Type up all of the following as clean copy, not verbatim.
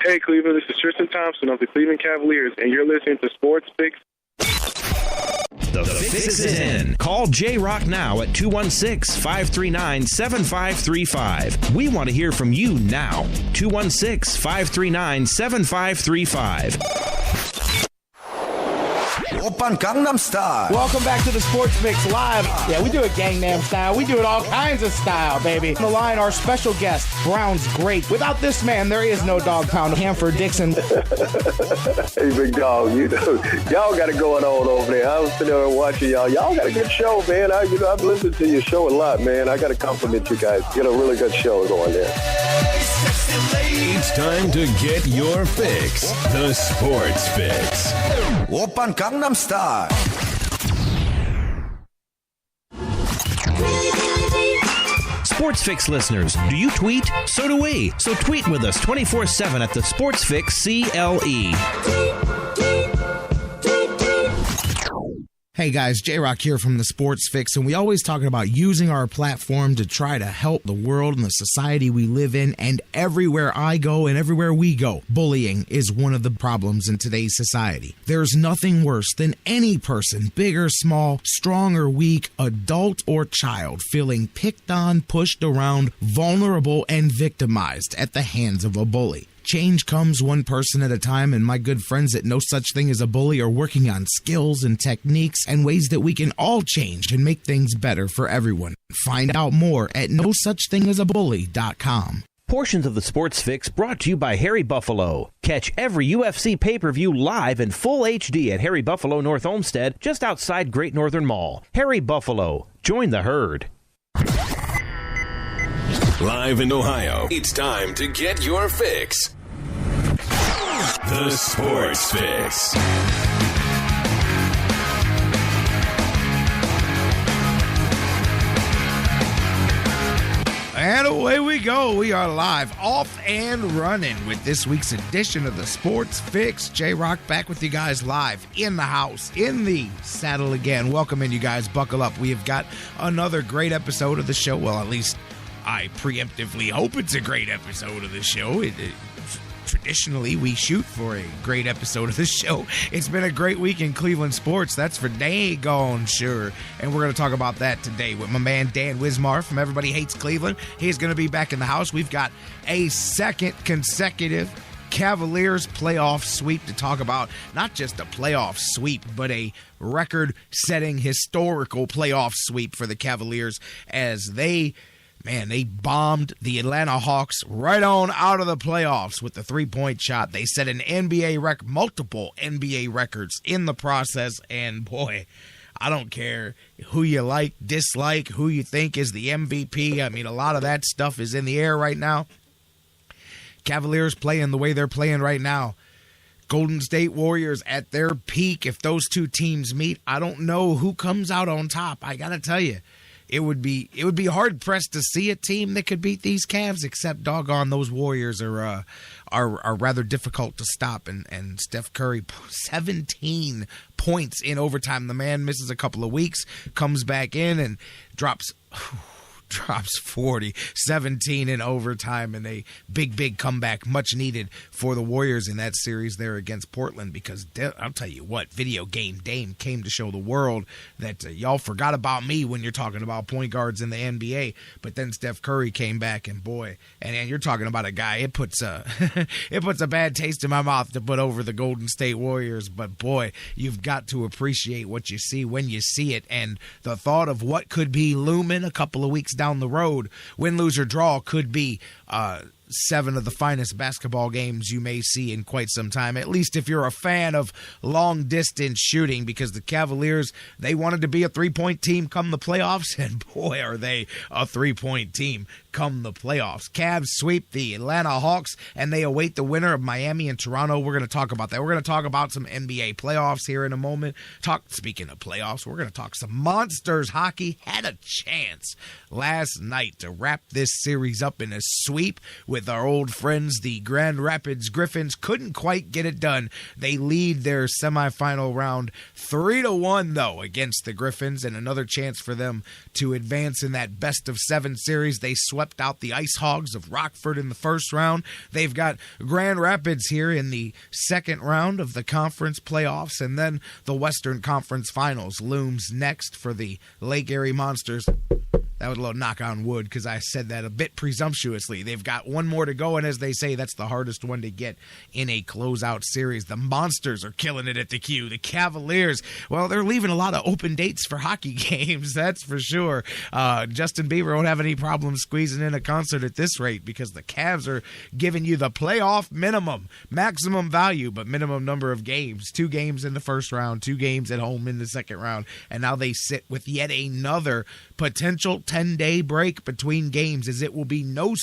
Hey, Cleveland, this is Tristan Thompson of the Cleveland Cavaliers, and you're listening to Sports Fix. The fix is in. Call J-Rocc now at 216-539-7535. We want to hear from you now. 216-539-7535. Oppan Gangnam Style. Welcome back to the Sports Fix Live. Yeah, we do it Gangnam style. We do it all kinds of style, baby. On the line, our special guest, Brown's Great. Without this man, there is no Dog Pound. Hanford Dixon. Hey, big dog, y'all got it going on over there. I was sitting there watching y'all. Y'all got a good show, man. I've listened to your show a lot, man. I got to compliment you guys. You got a really good show going there. It's time to get your fix. The Sports Fix. Oppan Gangnam Style. Sports Fix listeners, do you tweet? So do we. So tweet with us 24/7 at the Sports Fix CLE. Hey guys, J-Rocc here from the Sports Fix, and we always talking about using our platform to try to help the world and the society we live in, and everywhere I go and everywhere we go, bullying is one of the problems in today's society. There's nothing worse than any person, big or small, strong or weak, adult or child, feeling picked on, pushed around, vulnerable, and victimized at the hands of a bully. Change comes one person at a time, and my good friends at No Such Thing as a Bully are working on skills and techniques and ways that we can all change and make things better for everyone. Find out more at nosuchthingasabully.com. Portions of the Sports Fix brought to you by Harry Buffalo. Catch every UFC pay-per-view live in full HD at Harry Buffalo North Olmsted, just outside Great Northern Mall. Harry Buffalo. Join the herd. Live in Ohio, it's time to get your fix. The Sports Fix. And away we go. We are live, off and running with this week's edition of the Sports Fix. J-Rocc back with you guys live in the house, in the saddle again. Welcome in, you guys. Buckle up. We have got another great episode of the show. Well, at least I preemptively hope it's a great episode of the show. Traditionally, we shoot for a great episode of the show. It's been a great week in Cleveland sports. That's for dang sure. And we're going to talk about that today with my man Dan Wismar from Everybody Hates Cleveland. He's going to be back in the house. We've got a second consecutive Cavaliers playoff sweep to talk about. Not just a playoff sweep, but a record-setting historical playoff sweep for the Cavaliers as they bombed the Atlanta Hawks right on out of the playoffs with the three-point shot. They set an multiple NBA records in the process, and boy, I don't care who you like, dislike, who you think is the MVP. I mean, a lot of that stuff is in the air right now. Cavaliers playing the way they're playing right now. Golden State Warriors at their peak. If those two teams meet, I don't know who comes out on top. I got to tell you. It would be hard pressed to see a team that could beat these Cavs, except doggone those Warriors are rather difficult to stop. And Steph Curry, 17 points in overtime. The man misses a couple of weeks, comes back in and drops 40, 17 in overtime, and a big comeback, much needed for the Warriors in that series there against Portland, because I'll tell you what, Video Game Dame came to show the world that y'all forgot about me when you're talking about point guards in the NBA. But then Steph Curry came back, and boy, and you're talking about a guy, it puts a bad taste in my mouth to put over the Golden State Warriors. But boy, you've got to appreciate what you see when you see it, and the thought of what could be looming a couple of weeks down the road, win, lose, or draw, could be 7 of the finest basketball games you may see in quite some time, at least if you're a fan of long-distance shooting, because the Cavaliers, they wanted to be a three-point team come the playoffs, and boy, are they a three-point team come the playoffs. Cavs sweep the Atlanta Hawks, and they await the winner of Miami and Toronto. We're going to talk about that. We're going to talk about some NBA playoffs here in a moment. Speaking of playoffs, we're going to talk some Monsters hockey. Had a chance last night to wrap this series up in a sweep with our old friends, the Grand Rapids Griffins. Couldn't quite get it done. They lead their semifinal round 3-1, though, against the Griffins, and another chance for them to advance in that best-of-7 series. They swept swept out the Ice Hogs of Rockford in the first round. They've got Grand Rapids here in the second round of the conference playoffs, and then the Western Conference Finals looms next for the Lake Erie Monsters. That was a little knock on wood because I said that a bit presumptuously. They've got one more to go, and as they say, that's the hardest one to get in a closeout series. The Monsters are killing it at the Q. The Cavaliers, well, they're leaving a lot of open dates for hockey games, that's for sure. Justin Bieber won't have any problem squeezing in a concert at this rate because the Cavs are giving you the playoff minimum, maximum value, but minimum number of games. 2 games in the first round, 2 games at home in the second round, and now they sit with yet another potential 10-day break between games, as it will be no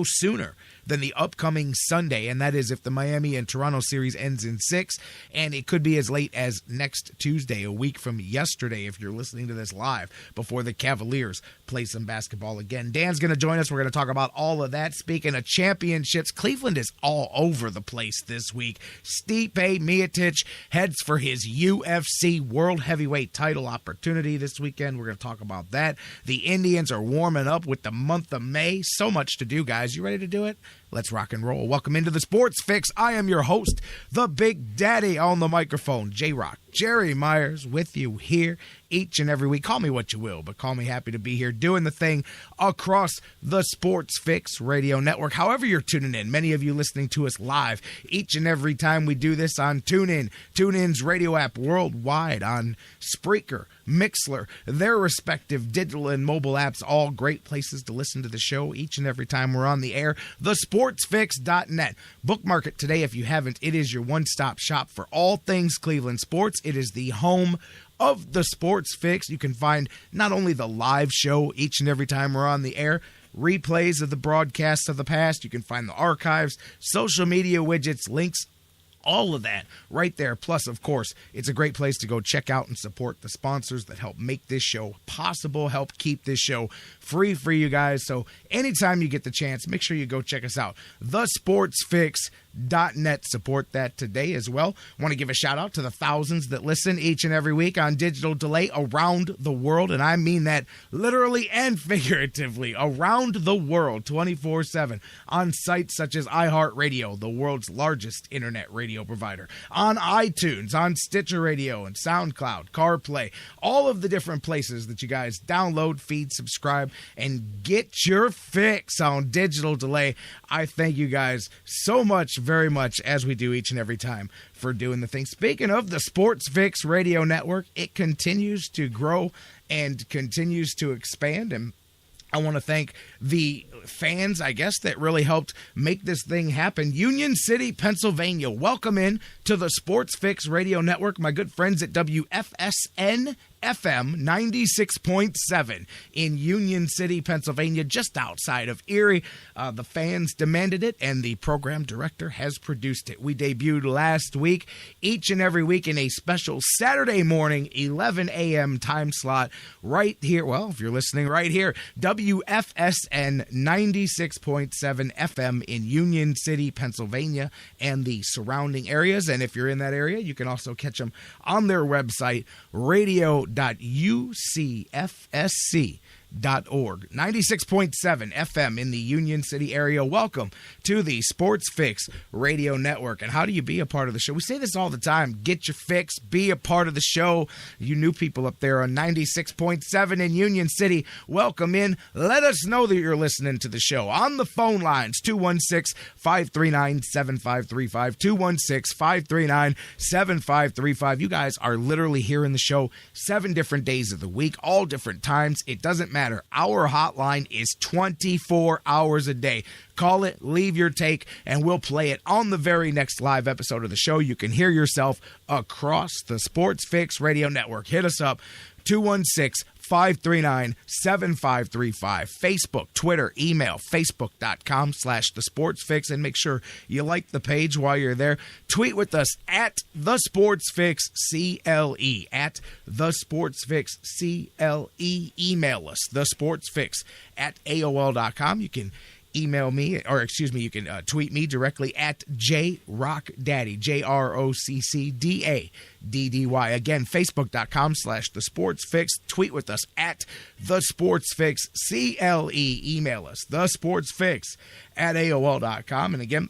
sooner than the upcoming Sunday, and that is if the Miami and Toronto series ends in 6, and it could be as late as next Tuesday, a week from yesterday, if you're listening to this live, before the Cavaliers play some basketball again. Dan's going to join us. We're going to talk about all of that. Speaking of championships, Cleveland is all over the place this week. Stipe Miocic heads for his UFC World Heavyweight title opportunity this weekend. We're going to talk about that. The Indians are warming up with the month of May. So much to do, guys. You ready to do it? Let's rock and roll. Welcome into the Sports Fix. I am your host, the Big Daddy on the microphone, J-Rocc. Jerry Myers with you here each and every week. Call me what you will, but call me happy to be here doing the thing across the Sports Fix radio network. However you're tuning in, many of you listening to us live each and every time we do this on TuneIn, TuneIn's radio app worldwide, on Spreaker, Mixler, their respective digital and mobile apps, all great places to listen to the show each and every time we're on the air. TheSportsFix.net. Bookmark it today if you haven't. It is your one-stop shop for all things Cleveland sports. It is the home of the Sports Fix. You can find not only the live show each and every time we're on the air, replays of the broadcasts of the past. You can find the archives, social media widgets, links, all of that right there. Plus, of course, it's a great place to go check out and support the sponsors that help make this show possible, help keep this show free for you guys. So anytime you get the chance, make sure you go check us out. TheSportsFix.net. Support that today as well. Want to give a shout out to the thousands that listen each and every week on digital delay around the world, and I mean that literally and figuratively, around the world, 24/7 on sites such as iHeartRadio, the world's largest internet radio provider, on iTunes, on Stitcher Radio and SoundCloud, CarPlay, all of the different places that you guys download, feed, subscribe, and get your fix on digital delay. I thank you guys so much, very much, as we do each and every time, for doing the thing. Speaking of the Sports Fix Radio Network, it continues to grow and continues to expand, and I want to thank the fans, I guess, that really helped make this thing happen. Union City, Pennsylvania. Welcome in to the Sports Fix Radio Network. My good friends at WFSN FM 96.7 in Union City, Pennsylvania, just outside of Erie. The fans demanded it, and the program director has produced it. We debuted last week, each and every week in a special Saturday morning, 11 a.m. time slot right here. Well, if you're listening right here, WFSN 96.7 FM in Union City, Pennsylvania, and the surrounding areas. And if you're in that area, you can also catch them on their website, radio.ucfsc.org. 96.7 FM in the Union City area. Welcome to the Sports Fix Radio Network. And how do you be a part of the show? We say this all the time. Get your fix. Be a part of the show. You new people up there on 96.7 in Union City, welcome in. Let us know that you're listening to the show. On the phone lines, 216-539-7535, 216-539-7535. You guys are literally hearing the show 7 different days of the week, all different times. It doesn't matter. Our hotline is 24 hours a day. Call it, leave your take, and we'll play it on the very next live episode of the show. You can hear yourself across the Sports Fix Radio Network. Hit us up, 216-539-7535. Facebook, Twitter, email, facebook.com/thesportsfix, and make sure you like the page while you're there. Tweet with us at TheSportsFixCLE, at TheSportsFixCLE. Email us, TheSportsFix@AOL.com. You can email me, or excuse me, you can tweet me directly at J-Rocc JROCCDADDY. Again, Facebook.com/The Sports Fix. Tweet with us at The Sports Fix CLE. Email us, thesportsfix@AOL.com. And again,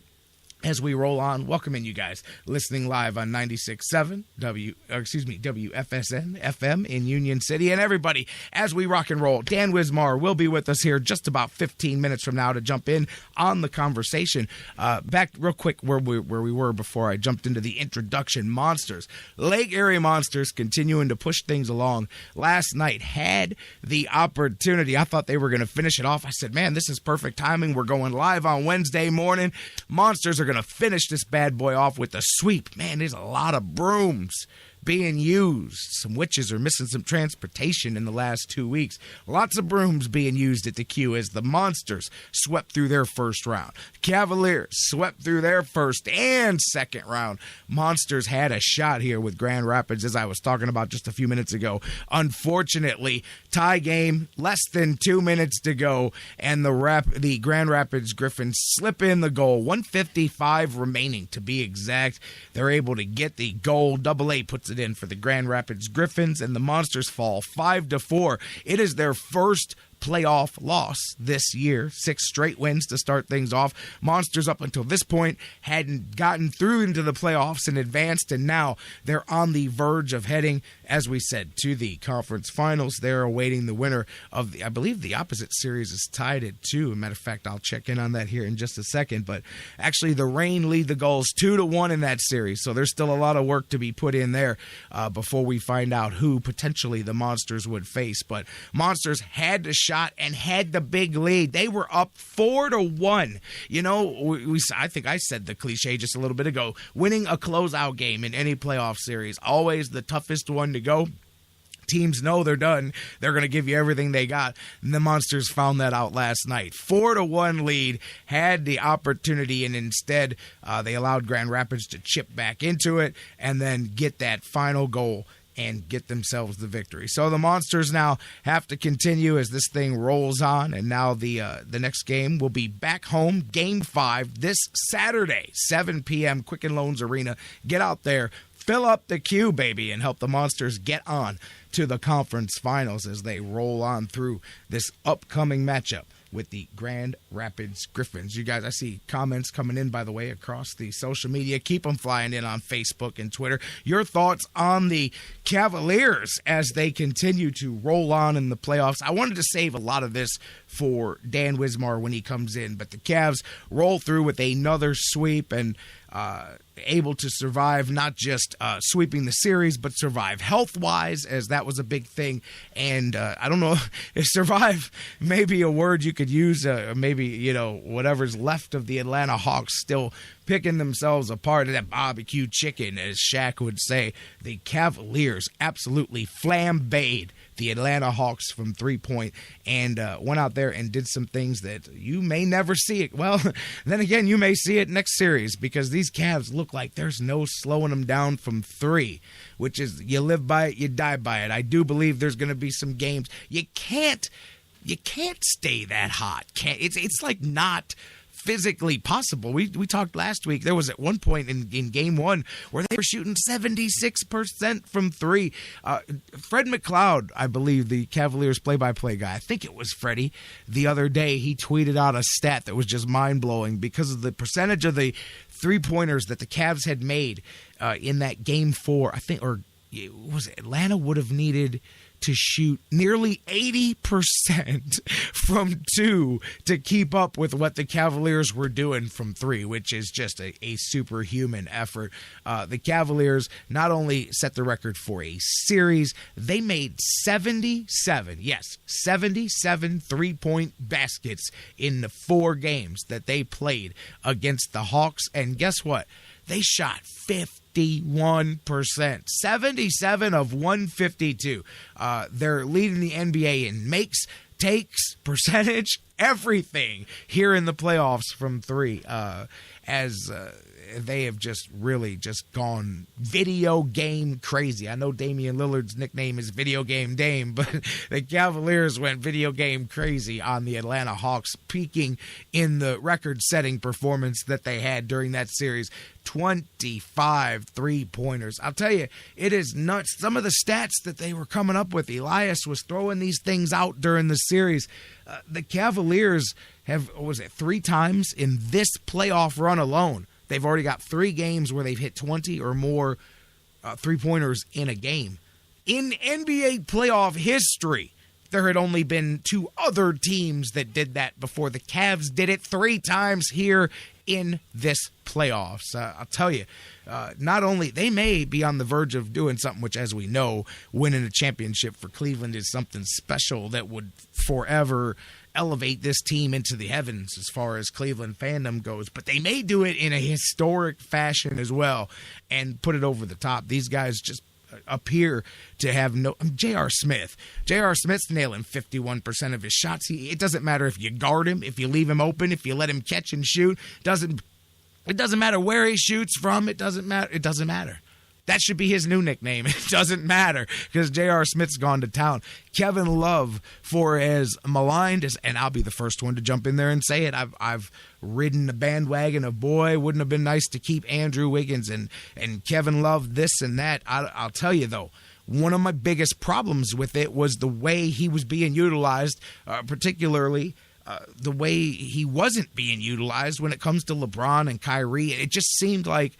as we roll on, welcoming you guys listening live on 96.7 WFSN FM in Union City. And everybody, as we rock and roll, Dan Wismar will be with us here just about 15 minutes from now to jump in on the conversation. Back real quick where we were before I jumped into the introduction. Monsters. Lake Erie Monsters continuing to push things along. Last night had the opportunity. I thought they were going to finish it off. I said, man, this is perfect timing. We're going live on Wednesday morning. Monsters are going to finish this bad boy off with a sweep. Man, there's a lot of brooms being used. Some witches are missing some transportation in the last 2 weeks. Lots of brooms being used at the Q as the Monsters swept through their first round. Cavaliers swept through their first and second round. Monsters had a shot here with Grand Rapids, as I was talking about just a few minutes ago. Unfortunately, tie game, less than 2 minutes to go, and the Grand Rapids Griffins slip in the goal. 1:55 remaining to be exact. They're able to get the goal. Double A puts it in for the Grand Rapids Griffins, and the Monsters fall 5-4. It is their first playoff loss this year. 6 straight wins to start things off. Monsters up until this point hadn't gotten through into the playoffs and advanced, and now they're on the verge of heading, as we said, to the conference finals. They're awaiting the winner of I believe the opposite series is tied at 2. As a matter of fact, I'll check in on that here in just a second, but actually the Reign lead the goals 2-1 in that series, so there's still a lot of work to be put in there before we find out who potentially the Monsters would face. But Monsters had to shot and had the big lead. They were up 4-1. You know, I think I said the cliche just a little bit ago. Winning a closeout game in any playoff series, always the toughest one to go. Teams know they're done. They're going to give you everything they got. And the Monsters found that out last night. 4-1 lead, had the opportunity, and instead they allowed Grand Rapids to chip back into it and then get that final goal and get themselves the victory. So the Monsters now have to continue as this thing rolls on, and now the next game will be back home, Game 5, this Saturday, 7 p.m., Quicken Loans Arena. Get out there, fill up the queue, baby, and help the Monsters get on to the conference finals as they roll on through this upcoming matchup with the Grand Rapids Griffins. You guys, I see comments coming in, by the way, across the social media. Keep them flying in on Facebook and Twitter. Your thoughts on the Cavaliers as they continue to roll on in the playoffs. I wanted to save a lot of this for Dan Wismar when he comes in, but the Cavs roll through with another sweep and able to survive, not just sweeping the series, but survive health-wise, as that was a big thing. And I don't know if survive may be a word you could use, maybe, you know, whatever's left of the Atlanta Hawks still picking themselves apart. That barbecue chicken, as Shaq would say. The Cavaliers absolutely flambéed the Atlanta Hawks from three-point and went out there and did some things that you may never see it. Well, then again, you may see it next series, because these Cavs look like there's no slowing them down from three, which is you live by it, you die by it. I do believe there's going to be some games you can't stay that hot. It's like not physically possible. We talked last week. There was at one point in game 1 where they were shooting 76% from three. Fred McLeod, I believe, the Cavaliers play-by-play guy, I think it was Freddie, the other day, he tweeted out a stat that was just mind-blowing because of the percentage of the three-pointers that the Cavs had made in that game 4. I think, or was it Atlanta would have needed to shoot nearly 80% from 2 to keep up with what the Cavaliers were doing from 3, which is just a superhuman effort. The Cavaliers not only set the record for a series, they made 77 three-point baskets in the 4 games that they played against the Hawks. And guess what? They shot 51%, 77 of 152. They're leading the NBA in makes, takes, percentage, everything here in the playoffs from three, as they have just really just gone video game crazy. I know Damian Lillard's nickname is Video Game Dame, but the Cavaliers went video game crazy on the Atlanta Hawks, peaking in the record-setting performance that they had during that series. 25 three-pointers. I'll tell you, it is nuts. Some of the stats that they were coming up with, Elias was throwing these things out during the series. The Cavaliers have, 3 times in this playoff run alone, they've already got 3 games where they've hit 20 or more three-pointers in a game. In NBA playoff history, there had only been 2 other teams that did that before. The Cavs did it 3 times here in this playoffs. I'll tell you, not only they may be on the verge of doing something, which, as we know, winning a championship for Cleveland is something special that would forever elevate this team into the heavens as far as Cleveland fandom goes, but they may do it in a historic fashion as well and put it over the top. These guys just appear to have no... J.R. Smith's nailing 51% of his shots. It doesn't matter if you guard him, if you leave him open, if you let him catch and shoot. It doesn't matter where he shoots from. It doesn't matter. That should be his new nickname. It doesn't matter because J.R. Smith's gone to town. Kevin Love, for as maligned as, and I'll be the first one to jump in there and say it, I've ridden the bandwagon of, boy, wouldn't have been nice to keep Andrew Wiggins and Kevin Love this and that. I'll tell you, though, one of my biggest problems with it was the way he was being utilized, particularly the way he wasn't being utilized when it comes to LeBron and Kyrie. It just seemed like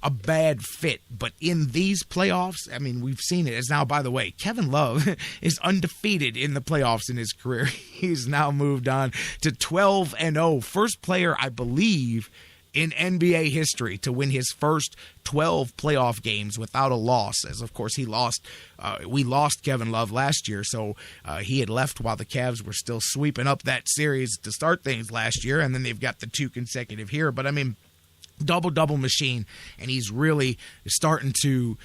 a bad fit. But in these playoffs, I mean, we've seen it. As now, by the way, Kevin Love is undefeated in the playoffs in his career. He's now moved on to 12-0. First player, I believe, in NBA history to win his first 12 playoff games without a loss, as of course he lost. We lost Kevin Love last year, so he had left while the Cavs were still sweeping up that series to start things last year, and then they've got the 2 consecutive here. But I mean, double machine, and he's really starting to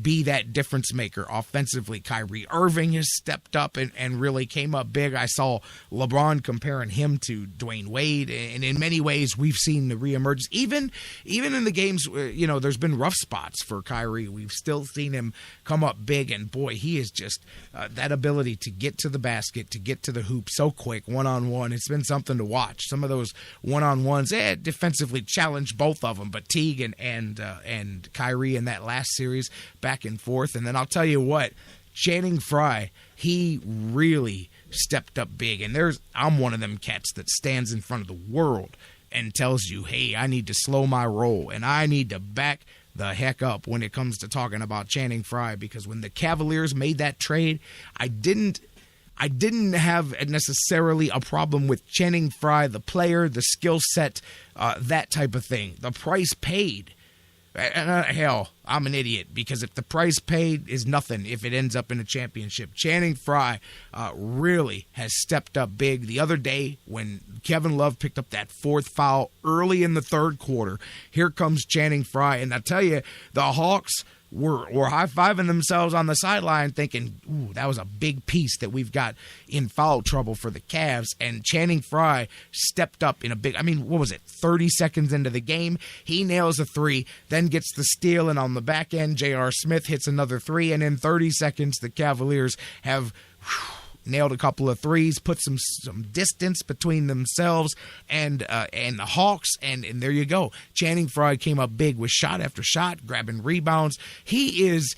be that difference maker offensively. Kyrie Irving has stepped up and really came up big. I saw LeBron comparing him to Dwayne Wade, and in many ways we've seen the reemergence. Even in the games, there's been rough spots for Kyrie. We've still seen him come up big, and boy, he is just that ability to get to the basket, to get to the hoop so quick, one-on-one. It's been something to watch. Some of those one-on-ones, defensively challenged both of them, but Teague and Kyrie in that last series, back and forth. And then I'll tell you what, Channing Frye, he really stepped up big. And I'm one of them cats that stands in front of the world and tells you, hey, I need to slow my roll and I need to back the heck up when it comes to talking about Channing Frye, because when the Cavaliers made that trade, I didn't have necessarily a problem with Channing Frye, the player, the skill set, that type of thing. The price paid. Hell, I'm an idiot, because if the price paid is nothing if it ends up in a championship. Channing Frye really has stepped up big. The other day when Kevin Love picked up that 4th foul early in the 3rd quarter, here comes Channing Frye. And I tell you, the Hawks were high-fiving themselves on the sideline thinking, ooh, that was a big piece that we've got in foul trouble for the Cavs. And Channing Frye stepped up in a big, 30 seconds into the game, he nails a 3, then gets the steal, and on the back end, J.R. Smith hits another 3, and in 30 seconds, the Cavaliers have nailed a couple of 3s, put some distance between themselves and the Hawks, and there you go. Channing Frye came up big with shot after shot, grabbing rebounds. He is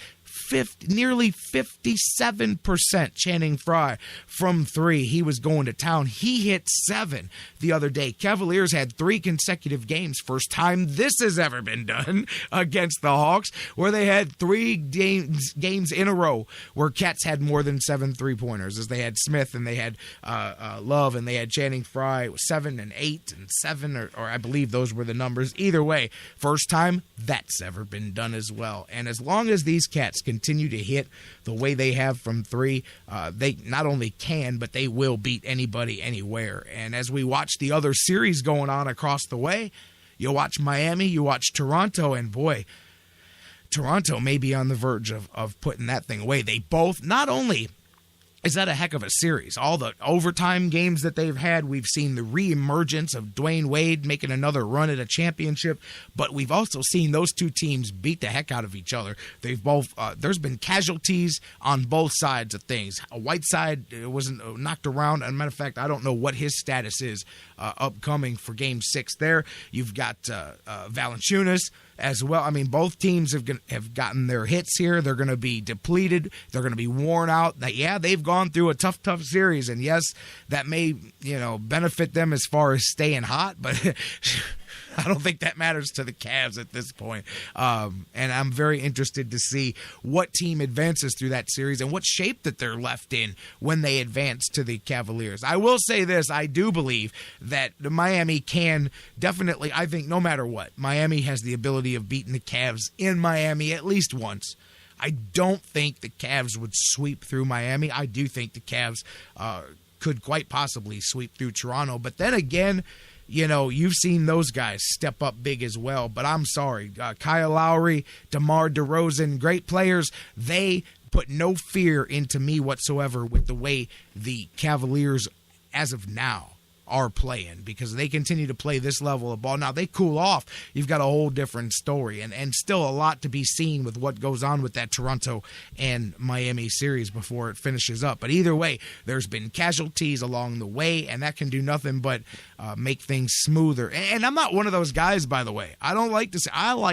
nearly 57% Channing Frye from 3. He was going to town. He hit 7 the other day. Cavaliers had 3 consecutive games. First time this has ever been done against the Hawks, where they had 3 games in a row where Cats had more than 7 3-pointers, as they had Smith and they had Love and they had Channing Frye, 7 and 8 and 7, or I believe those were the numbers. Either way, first time that's ever been done as well. And as long as these Cats continue to hit the way they have from 3, they not only can, but they will beat anybody anywhere. And as we watch the other series going on across the way, you watch Miami, you watch Toronto, and boy, Toronto may be on the verge of putting that thing away. They both, not only is that a heck of a series. All the overtime games that they've had, we've seen the reemergence of Dwayne Wade making another run at a championship, but we've also seen those two teams beat the heck out of each other. They've both there's been casualties on both sides of things. Whiteside wasn't knocked around. As a matter of fact, I don't know what his status is upcoming for Game 6 there. You've got Valanciunas as well. I mean, both teams have gotten their hits here. They're going to be depleted. They're going to be worn out. Yeah, they've gone through a tough series, and yes, that may benefit them as far as staying hot, but I don't think that matters to the Cavs at this point. And I'm very interested to see what team advances through that series and what shape that they're left in when they advance to the Cavaliers. I will say this. I do believe that Miami can definitely, I think no matter what, Miami has the ability of beating the Cavs in Miami at least once. I don't think the Cavs would sweep through Miami. I do think the Cavs could quite possibly sweep through Toronto. But then again, you've seen those guys step up big as well. But I'm sorry, Kyle Lowry, DeMar DeRozan, great players. They put no fear into me whatsoever with the way the Cavaliers, as of now, are playing, because they continue to play this level of ball. Now, they cool off. You've got a whole different story, and still a lot to be seen with what goes on with that Toronto and Miami series before it finishes up. But either way, there's been casualties along the way, and that can do nothing but make things smoother. And I'm not one of those guys, by the way. I like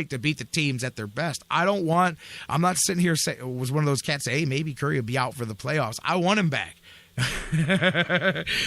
to beat the teams at their best. I'm not sitting here saying, was one of those cats say, hey, maybe Curry will be out for the playoffs. I want him back.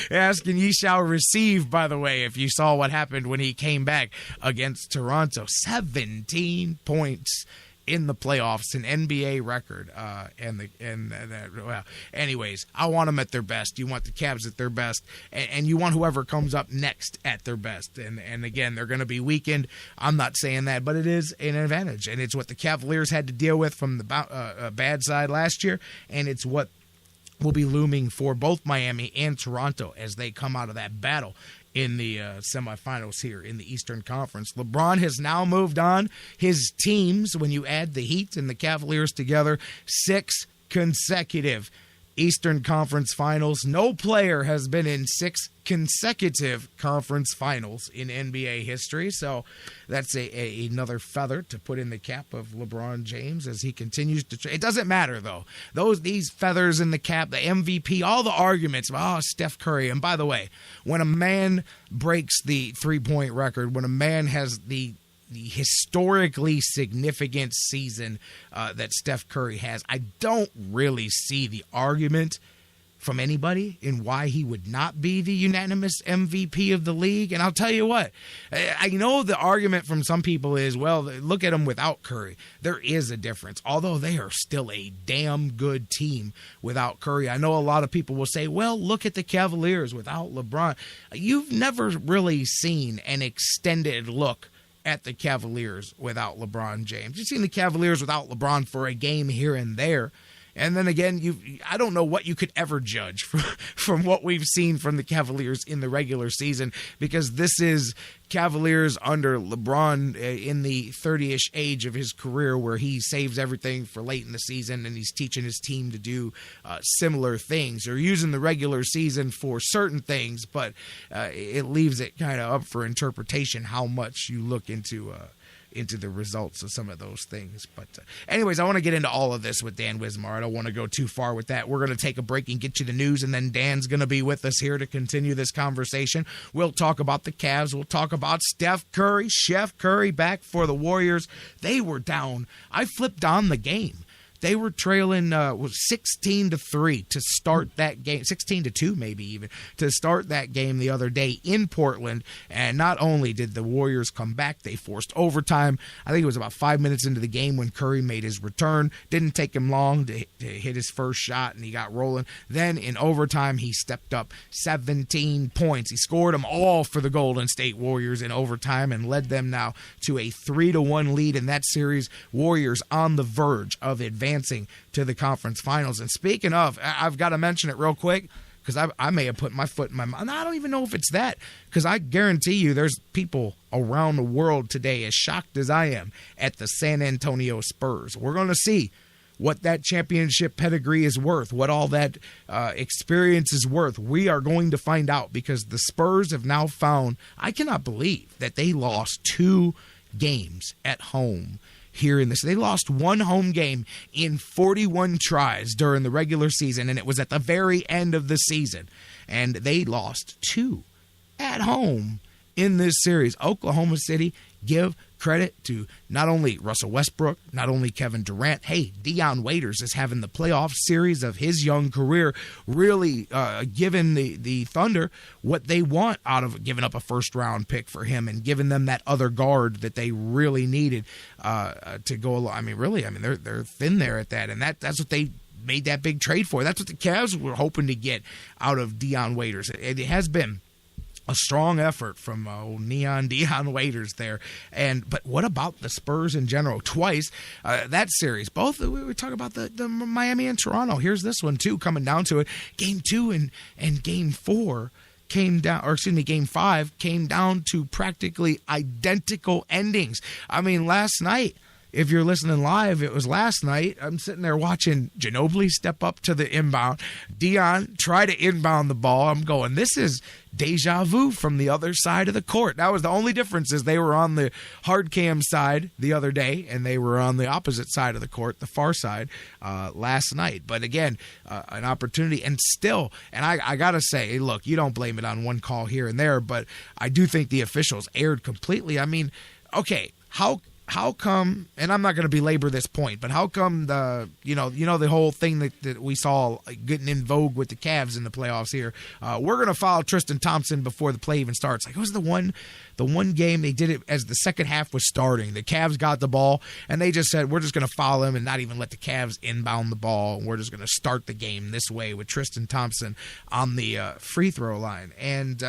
Ask and ye shall receive, by the way, if you saw what happened when he came back against Toronto. 17 points in the playoffs, an NBA record. Well, anyways, I want them at their best. You want the Cavs at their best, and you want whoever comes up next at their best. And again, they're going to be weakened. I'm not saying that, but it is an advantage, and it's what the Cavaliers had to deal with from the bad side last year, and it's what will be looming for both Miami and Toronto as they come out of that battle in the semifinals here in the Eastern Conference. LeBron has now moved on. His teams, when you add the Heat and the Cavaliers together, 6 consecutive Eastern Conference Finals. No player has been in 6 consecutive conference finals in NBA history, so that's another feather to put in the cap of LeBron James as he continues to. It doesn't matter though; these feathers in the cap, the MVP, all the arguments about Steph Curry. And by the way, when a man breaks the 3-point record, when a man has the historically significant season that Steph Curry has, I don't really see the argument from anybody in why he would not be the unanimous MVP of the league. And I'll tell you what, I know the argument from some people is, well, look at him without Curry. There is a difference, although they are still a damn good team without Curry. I know a lot of people will say, well, look at the Cavaliers without LeBron. You've never really seen an extended look at the Cavaliers without LeBron James. You've seen the Cavaliers without LeBron for a game here and there. And then again, I don't know what you could ever judge from what we've seen from the Cavaliers in the regular season, because this is Cavaliers under LeBron in the 30-ish age of his career, where he saves everything for late in the season and he's teaching his team to do similar things, or using the regular season for certain things, but it leaves it kind of up for interpretation how much you look into the results of some of those things. But anyways, I want to get into all of this with Dan Wismar. I don't want to go too far with that. We're going to take a break and get you the news, and then Dan's going to be with us here to continue this conversation. We'll talk about the Cavs. We'll talk about Steph Curry, Chef Curry back for the Warriors. They were down. I flipped on the game. They were trailing 16-3 to start that game, 16-2 maybe even, to start that game the other day in Portland. And not only did the Warriors come back, they forced overtime. I think it was about 5 minutes into the game when Curry made his return. Didn't take him long to hit his first shot, and he got rolling. Then in overtime, he stepped up 17 points. He scored them all for the Golden State Warriors in overtime and led them now to a 3-1 lead in that series. Warriors on the verge of advancing to the conference finals. And speaking of, I've got to mention it real quick, because I may have put my foot in my mouth. I don't even know if it's that, because I guarantee you there's people around the world today as shocked as I am at the San Antonio Spurs. We're going to see what that championship pedigree is worth, what all that experience is worth. We are going to find out, because the Spurs have now found, I cannot believe that they lost 2 games at home here in this. They lost 1 home game in 41 tries during the regular season, and it was at the very end of the season. And they lost 2 at home in this series. Oklahoma City, give credit to not only Russell Westbrook, not only Kevin Durant. Hey, Dion Waiters is having the playoff series of his young career, really giving the Thunder what they want out of giving up a first-round pick for him and giving them that other guard that they really needed to go along. They're thin there at that, and that's what they made that big trade for. That's what the Cavs were hoping to get out of Dion Waiters. It has been a strong effort from Neon Dion Waiters there. But what about the Spurs in general? Twice that series, both we talk about the Miami and Toronto. Here's this one too, coming down to it. Game 2 and Game 4 came down, or excuse me, Game 5 came down to practically identical endings. I mean, last night, if you're listening live, it was last night. I'm sitting there watching Ginobili step up to the inbound. Dion try to inbound the ball. I'm going, this is deja vu from the other side of the court. That was the only difference, is they were on the hard cam side the other day, and they were on the opposite side of the court, the far side, last night. But again, an opportunity, and still, and I got to say, look, you don't blame it on one call here and there, but I do think the officials erred completely. I mean, okay, how come, and I'm not going to belabor this point, but how come the whole thing that we saw getting in vogue with the Cavs in the playoffs here, we're going to foul Tristan Thompson before the play even starts. Like, it was the one game they did it as the second half was starting. The Cavs got the ball, and they just said, we're just going to foul him and not even let the Cavs inbound the ball, and we're just going to start the game this way with Tristan Thompson on the free throw line. And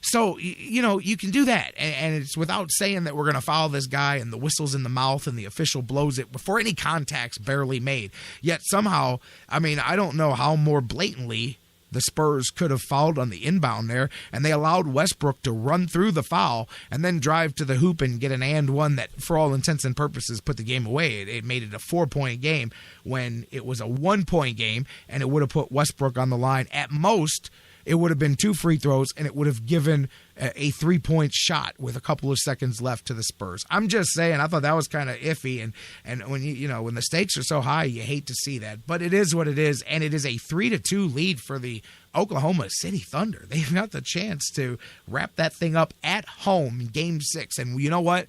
so, you can do that, and it's without saying that we're going to foul this guy, and the whistle's in the mouth, and the official blows it before any contact's barely made. Yet somehow, I don't know how more blatantly the Spurs could have fouled on the inbound there, and they allowed Westbrook to run through the foul and then drive to the hoop and get an and one that, for all intents and purposes, put the game away. It made it a 4-point game when it was a 1-point game, and it would have put Westbrook on the line. At most, it would have been 2 free throws, and it would have given a 3-point shot with a couple of seconds left to the Spurs. I'm just saying, I thought that was kind of iffy, and when when the stakes are so high, you hate to see that. But it is what it is, and it is a 3-2 lead for the Oklahoma City Thunder. They've got the chance to wrap that thing up at home in Game 6, and you know what?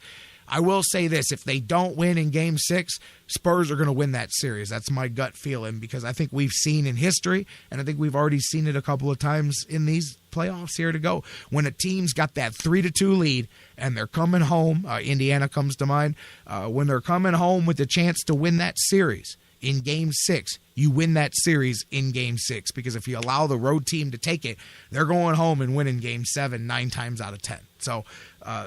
I will say this, if they don't win in Game 6, Spurs are going to win that series. That's my gut feeling, because I think we've seen in history, and I think we've already seen it a couple of times in these playoffs here to go, when a team's got that 3-2 lead and they're coming home, Indiana comes to mind, when they're coming home with the chance to win that series in Game 6, you win that series in Game 6, because if you allow the road team to take it, they're going home and winning Game 7 9 times out of 10. So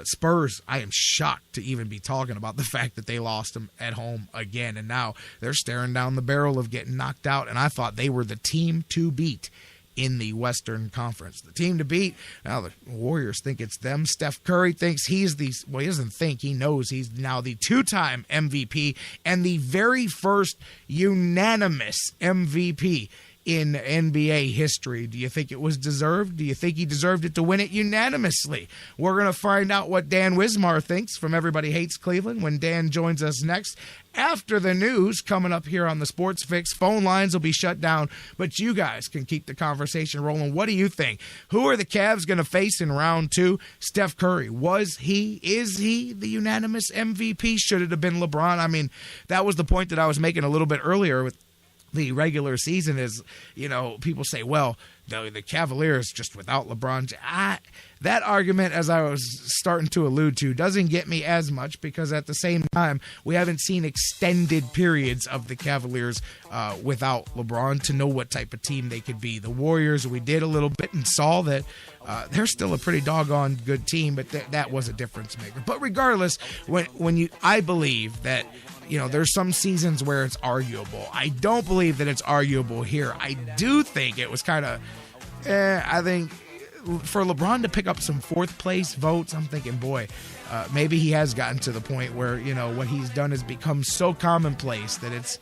Spurs, I am shocked to even be talking about the fact that they lost them at home again, and now they're staring down the barrel of getting knocked out, and I thought they were the team to beat in the Western Conference. The team to beat, now the Warriors think it's them. Steph Curry thinks he doesn't think, he knows he's now the 2-time MVP and the very first unanimous MVP in NBA history. Do you think it was deserved? Do you think he deserved it to win it unanimously? We're going to find out what Dan Wismar thinks from Everybody Hates Cleveland when Dan joins us next after the news coming up here on the Sports Fix. Phone lines will be shut down, but you guys can keep the conversation rolling. What do you think? Who are the Cavs going to face in round 2? Steph Curry, is he the unanimous MVP? Should it have been LeBron? That was the point that I was making a little bit earlier with the regular season is, people say, well, the Cavaliers just without LeBron. That argument, as I was starting to allude to, doesn't get me as much, because at the same time, we haven't seen extended periods of the Cavaliers without LeBron to know what type of team they could be. The Warriors, we did a little bit and saw that they're still a pretty doggone good team, but that was a difference maker. But regardless, I believe that there's some seasons where it's arguable. I don't believe that it's arguable here. I do think it was kind of, I think for LeBron to pick up some fourth place votes, I'm thinking, boy, maybe he has gotten to the point where, what he's done has become so commonplace that it's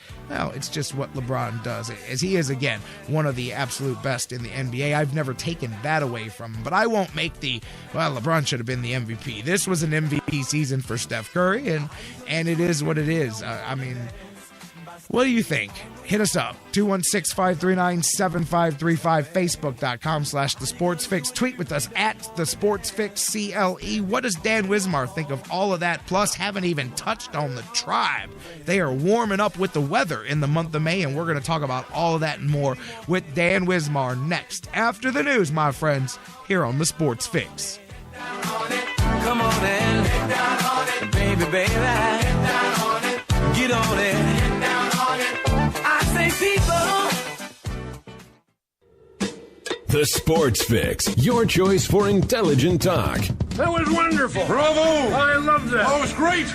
just what LeBron does. As he is, again, one of the absolute best in the NBA. I've never taken that away from him, but I won't make LeBron should have been the MVP. This was an MVP season for Steph Curry, and it is what it is. What do you think? Hit us up, 216-539-7535, Facebook.com/The Sports Fix. Tweet with us at The Sports Fix CLE. What does Dan Wismar think of all of that? Plus, haven't even touched on the Tribe. They are warming up with the weather in the month of May, and we're going to talk about all of that and more with Dan Wismar next. After the news, my friends, here on The Sports Fix. Come on in, baby, baby, get on it. I say people. The Sports Fix, your choice for intelligent talk. That was wonderful. Bravo! I loved that. Oh, it was great.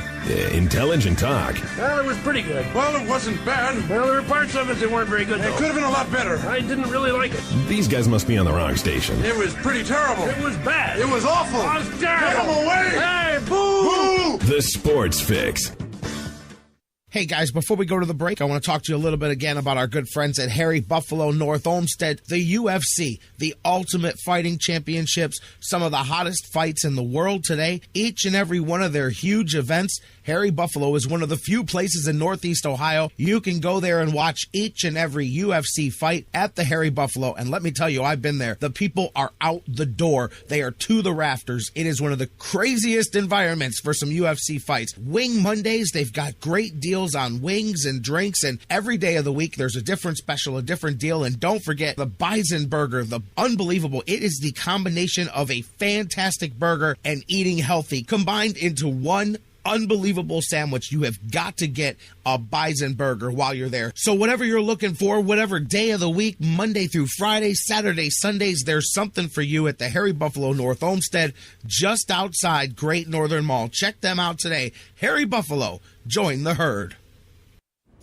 Intelligent talk. Well, it was pretty good. Well, it wasn't bad. Well, there were parts of it that weren't very good, though. It could have been a lot better. I didn't really like it. These guys must be on the wrong station. It was pretty terrible. It was bad. It was awful. It was terrible. Get him away. Hey, boo! Boo! The Sports Fix. Hey guys, before we go to the break, I want to talk to you a little bit again about our good friends at Harry Buffalo North Olmsted, the UFC, the Ultimate Fighting Championships, some of the hottest fights in the world today. Each and every one of their huge events, Harry Buffalo is one of the few places in Northeast Ohio you can go there and watch each and every UFC fight at the Harry Buffalo. And let me tell you, I've been there. The people are out the door. They are to the rafters. It is one of the craziest environments for some UFC fights. Wing Mondays, they've got great deals on wings and drinks, and every day of the week there's a different special, a different deal. And don't forget the Bison Burger, the unbelievable. It is the combination of a fantastic burger and eating healthy combined into one unbelievable sandwich. You have got to get a Bison Burger while you're there. So whatever you're looking for, whatever day of the week, Monday through Friday, Saturday, Sundays, there's something for you at the Harry Buffalo North Olmsted, just outside Great Northern Mall. Check them out today. Harry Buffalo, join the herd.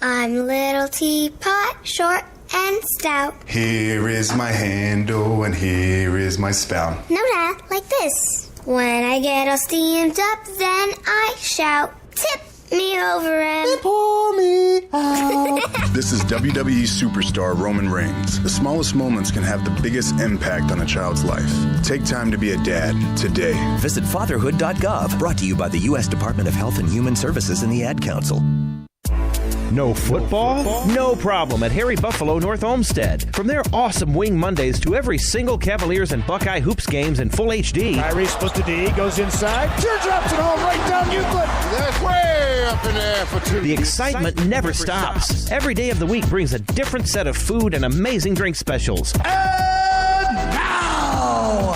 I'm Little Teapot, short and stout. Here is my handle and here is my spout. No, Dad, like this. When I get all steamed up, then I shout, tip me over and pour me out. This is WWE superstar Roman Reigns. The smallest moments can have the biggest impact on a child's life. Take time to be a dad today. Visit fatherhood.gov, brought to you by the U.S. Department of Health and Human Services and the Ad Council. No football? No problem at Harry Buffalo North Olmsted. From their awesome Wing Mondays to every single Cavaliers and Buckeye Hoops games in full HD. Kyrie split the D, goes inside, teardrops it home right down Euclid. That's way up in there for two. The excitement never stops. Every day of the week brings a different set of food and amazing drink specials. And now,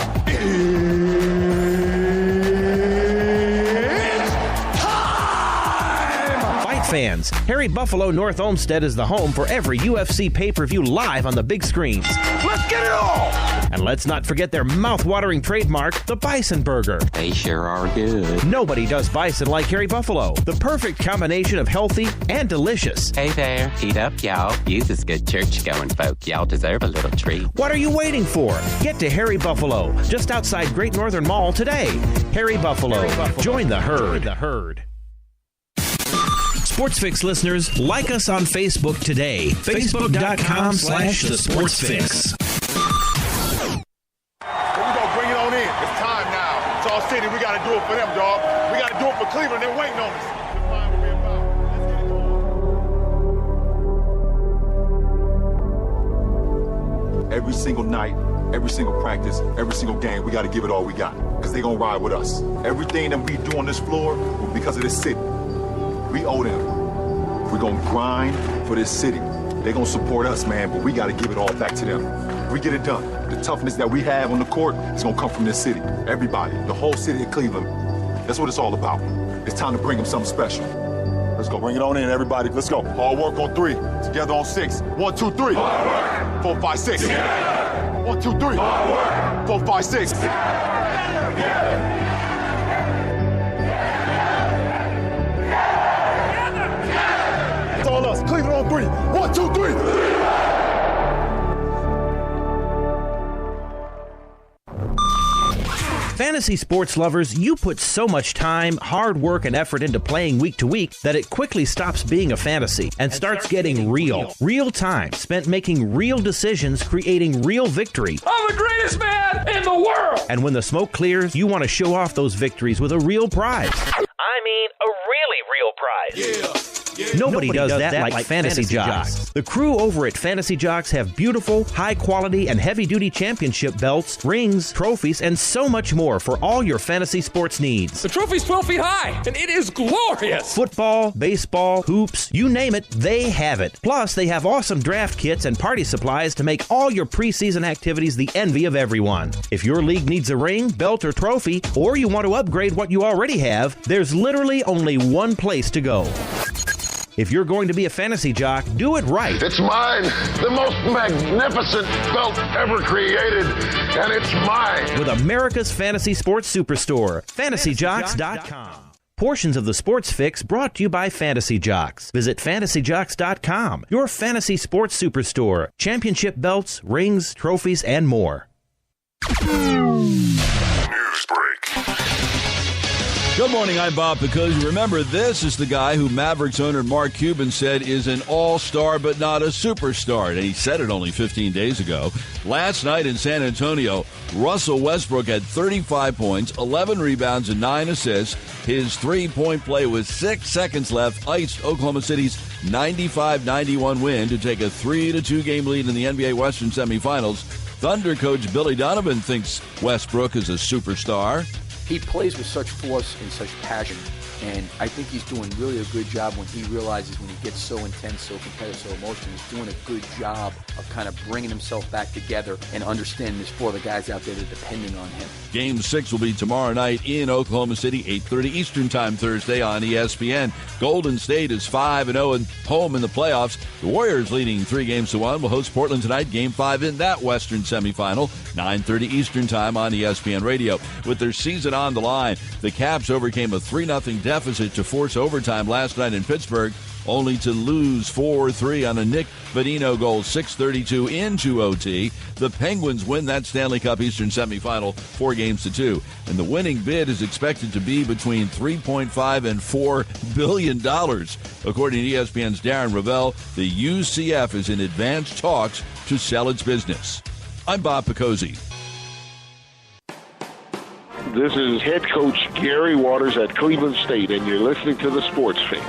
fans, Harry Buffalo North Olmsted is the home for every UFC pay-per-view live on the big screens. Let's get it all! And let's not forget their mouth-watering trademark, the Bison Burger. They sure are good. Nobody does bison like Harry Buffalo. The perfect combination of healthy and delicious. Hey there, eat up, y'all. You's as good church-going folk. Y'all deserve a little treat. What are you waiting for? Get to Harry Buffalo, just outside Great Northern Mall today. Harry Buffalo. Join the herd. Sports Fix listeners, like us on Facebook today. Facebook.com/The Sports Fix. Here we go, bring it on in. It's time now. It's all city. We got to do it for them, dog. We got to do it for Cleveland. They're waiting on us. Define what we're about. Let's get it going. Every single night, every single practice, every single game, we got to give it all we got because they're going to ride with us. Everything that we do on this floor will be because of this city. We owe them. We're going to grind for this city. They're going to support us, man, but we got to give it all back to them. We get it done. The toughness that we have on the court is going to come from this city. Everybody, the whole city of Cleveland. That's what it's all about. It's time to bring them something special. Let's go. Bring it on in, everybody. Let's go. Hard work on 3. Together on 6. 1, 2, 3. 4, 5, 6. 1, 2, 3. 4, 5, 6. It's all us. Cleveland on 3. 1, 2, 3. Fantasy sports lovers, you put so much time, hard work, and effort into playing week to week that it quickly stops being a fantasy and starts getting real. Real time spent making real decisions, creating real victory. I'm the greatest man in the world! And when the smoke clears, you want to show off those victories with a real prize. I mean, a really real prize. Nobody does that like Fantasy Jocks. The crew over at Fantasy Jocks have beautiful, high-quality, and heavy-duty championship belts, rings, trophies, and so much more for all your fantasy sports needs. The trophy's 12 feet high, and it is glorious! Football, baseball, hoops, you name it, they have it. Plus, they have awesome draft kits and party supplies to make all your preseason activities the envy of everyone. If your league needs a ring, belt, or trophy, or you want to upgrade what you already have, there's literally only one place to go. If you're going to be a fantasy jock, do it right. It's mine, the most magnificent belt ever created, and it's mine. With America's Fantasy Sports Superstore, FantasyJocks.com. Portions of the Sports Fix brought to you by Fantasy Jocks. Visit FantasyJocks.com, your fantasy sports superstore. Championship belts, rings, trophies, and more. News break. Good morning, I'm Bob Picosi. Remember, this is the guy who Mavericks owner Mark Cuban said is an all-star but not a superstar, and he said it only 15 days ago. Last night in San Antonio, Russell Westbrook had 35 points, 11 rebounds, and 9 assists. His three-point play with 6 seconds left iced Oklahoma City's 95-91 win to take a 3-2 game lead in the NBA Western semifinals. Thunder coach Billy Donovan thinks Westbrook is a superstar. He plays with such force and such passion, and I think he's doing really a good job when he realizes when he gets so intense, so competitive, so emotional. He's doing a good job of kind of bringing himself back together and understanding there's 4 other guys out there that are depending on him. Game 6 will be tomorrow night in Oklahoma City, 8:30 Eastern Time Thursday on ESPN. Golden State is 5-0 and home in the playoffs. The Warriors, leading 3-1, will host Portland tonight, Game 5 in that Western semifinal, 9:30 Eastern Time on ESPN Radio. With their season on the line, the Caps overcame a 3-0 deficit to force overtime last night in Pittsburgh, only to lose 4-3 on a Nick Vadino goal, 6:32 into OT. The Penguins win that Stanley Cup Eastern semifinal 4-2, and the winning bid is expected to be between $3.5 and $4 billion. According to ESPN's Darren Ravel, the UCF is in advanced talks to sell its business. I'm Bob Picosi. This is head coach Gary Waters at Cleveland State, and you're listening to the Sports Fix.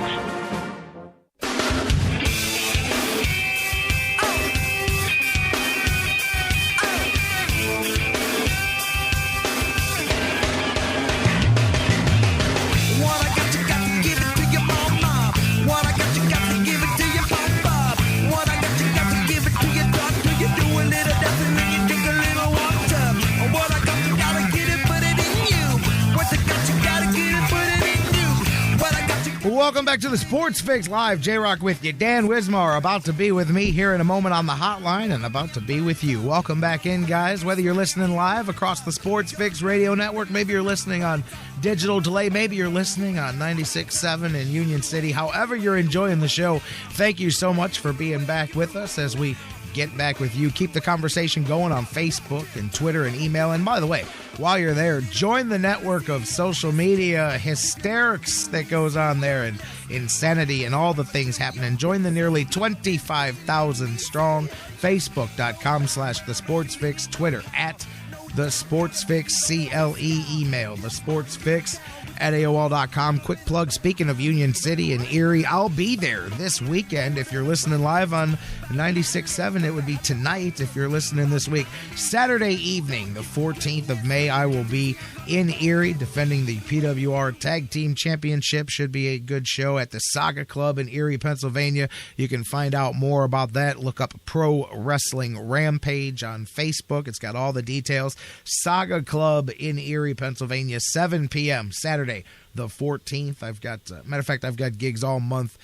Welcome back to the Sports Fix Live. J-Rocc with you. Dan Wismar about to be with me here in a moment on the hotline and about to be with you. Welcome back in, guys. Whether you're listening live across the Sports Fix radio network, maybe you're listening on digital delay, maybe you're listening on 96.7 in Union City. However you're enjoying the show, thank you so much for being back with us as we get back with you. Keep the conversation going on Facebook and Twitter and email. And by the way, while you're there, join the network of social media hysterics that goes on there and insanity and all the things happening. Join the nearly 25,000 strong Facebook.com/The Sports Fix, Twitter at The Sports Fix CLE, email The Sports Fix at AOL.com. Quick plug, speaking of Union City and Erie, I'll be there this weekend. If you're listening live on 96.7, it would be tonight. If you're listening this week, Saturday evening, the 14th of May, I will be in Erie defending the PWR Tag Team Championship. Should be a good show at the Saga Club in Erie, Pennsylvania. You can find out more about that. Look up Pro Wrestling Rampage on Facebook. It's got all the details. Saga Club in Erie, Pennsylvania, 7 p.m. Saturday, the 14th. I've got, matter of fact, I've got gigs all month.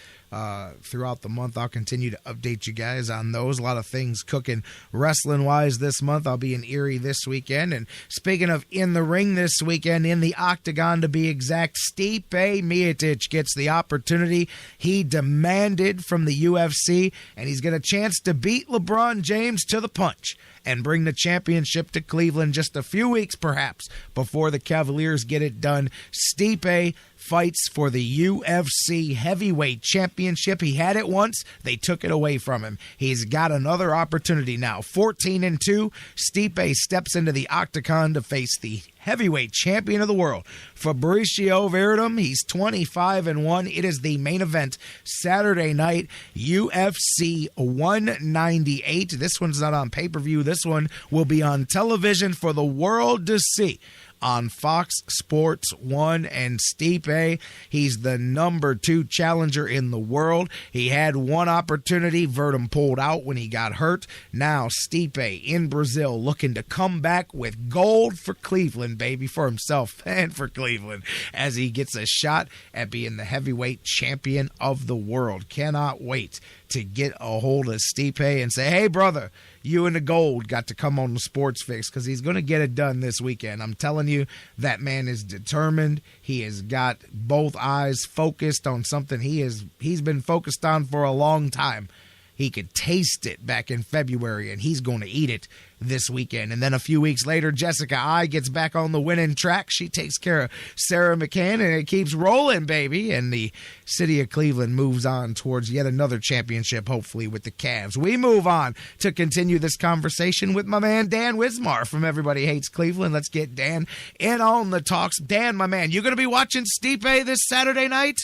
Throughout the month, I'll continue to update you guys on those. A lot of things cooking wrestling-wise this month. I'll be in Erie this weekend. And speaking of in the ring this weekend, in the octagon to be exact, Stipe Miocic gets the opportunity he demanded from the UFC, and he's got a chance to beat LeBron James to the punch and bring the championship to Cleveland just a few weeks, perhaps, before the Cavaliers get it done. Stipe fights for the UFC heavyweight championship. He had it once. They took it away from him. He's got another opportunity now. 14-2, Stipe steps into the octagon to face the heavyweight champion of the world, Fabricio Verdum. He's 25-1. It is the main event Saturday night, UFC 198. This one's not on pay-per-view. This one will be on television for the world to see on Fox Sports 1. And Stipe, he's the number 2 challenger in the world. He had one opportunity. Verdum pulled out when he got hurt. Now Stipe in Brazil looking to come back with gold for Cleveland, baby, for himself and for Cleveland, as he gets a shot at being the heavyweight champion of the world. Cannot wait to get a hold of Stipe and say, hey, brother, you and the gold got to come on the Sports Fix, because he's going to get it done this weekend. I'm telling you, that man is determined. He has got both eyes focused on something he's been focused on for a long time. He could taste it back in February, and he's going to eat it this weekend. And then a few weeks later, Jessica I gets back on the winning track. She takes care of Sarah McCann, and it keeps rolling, baby. And the city of Cleveland moves on towards yet another championship, hopefully, with the Cavs. We move on to continue this conversation with my man Dan Wismar from Everybody Hates Cleveland. Let's get Dan in on the talks. Dan, my man, you going to be watching Stipe this Saturday night?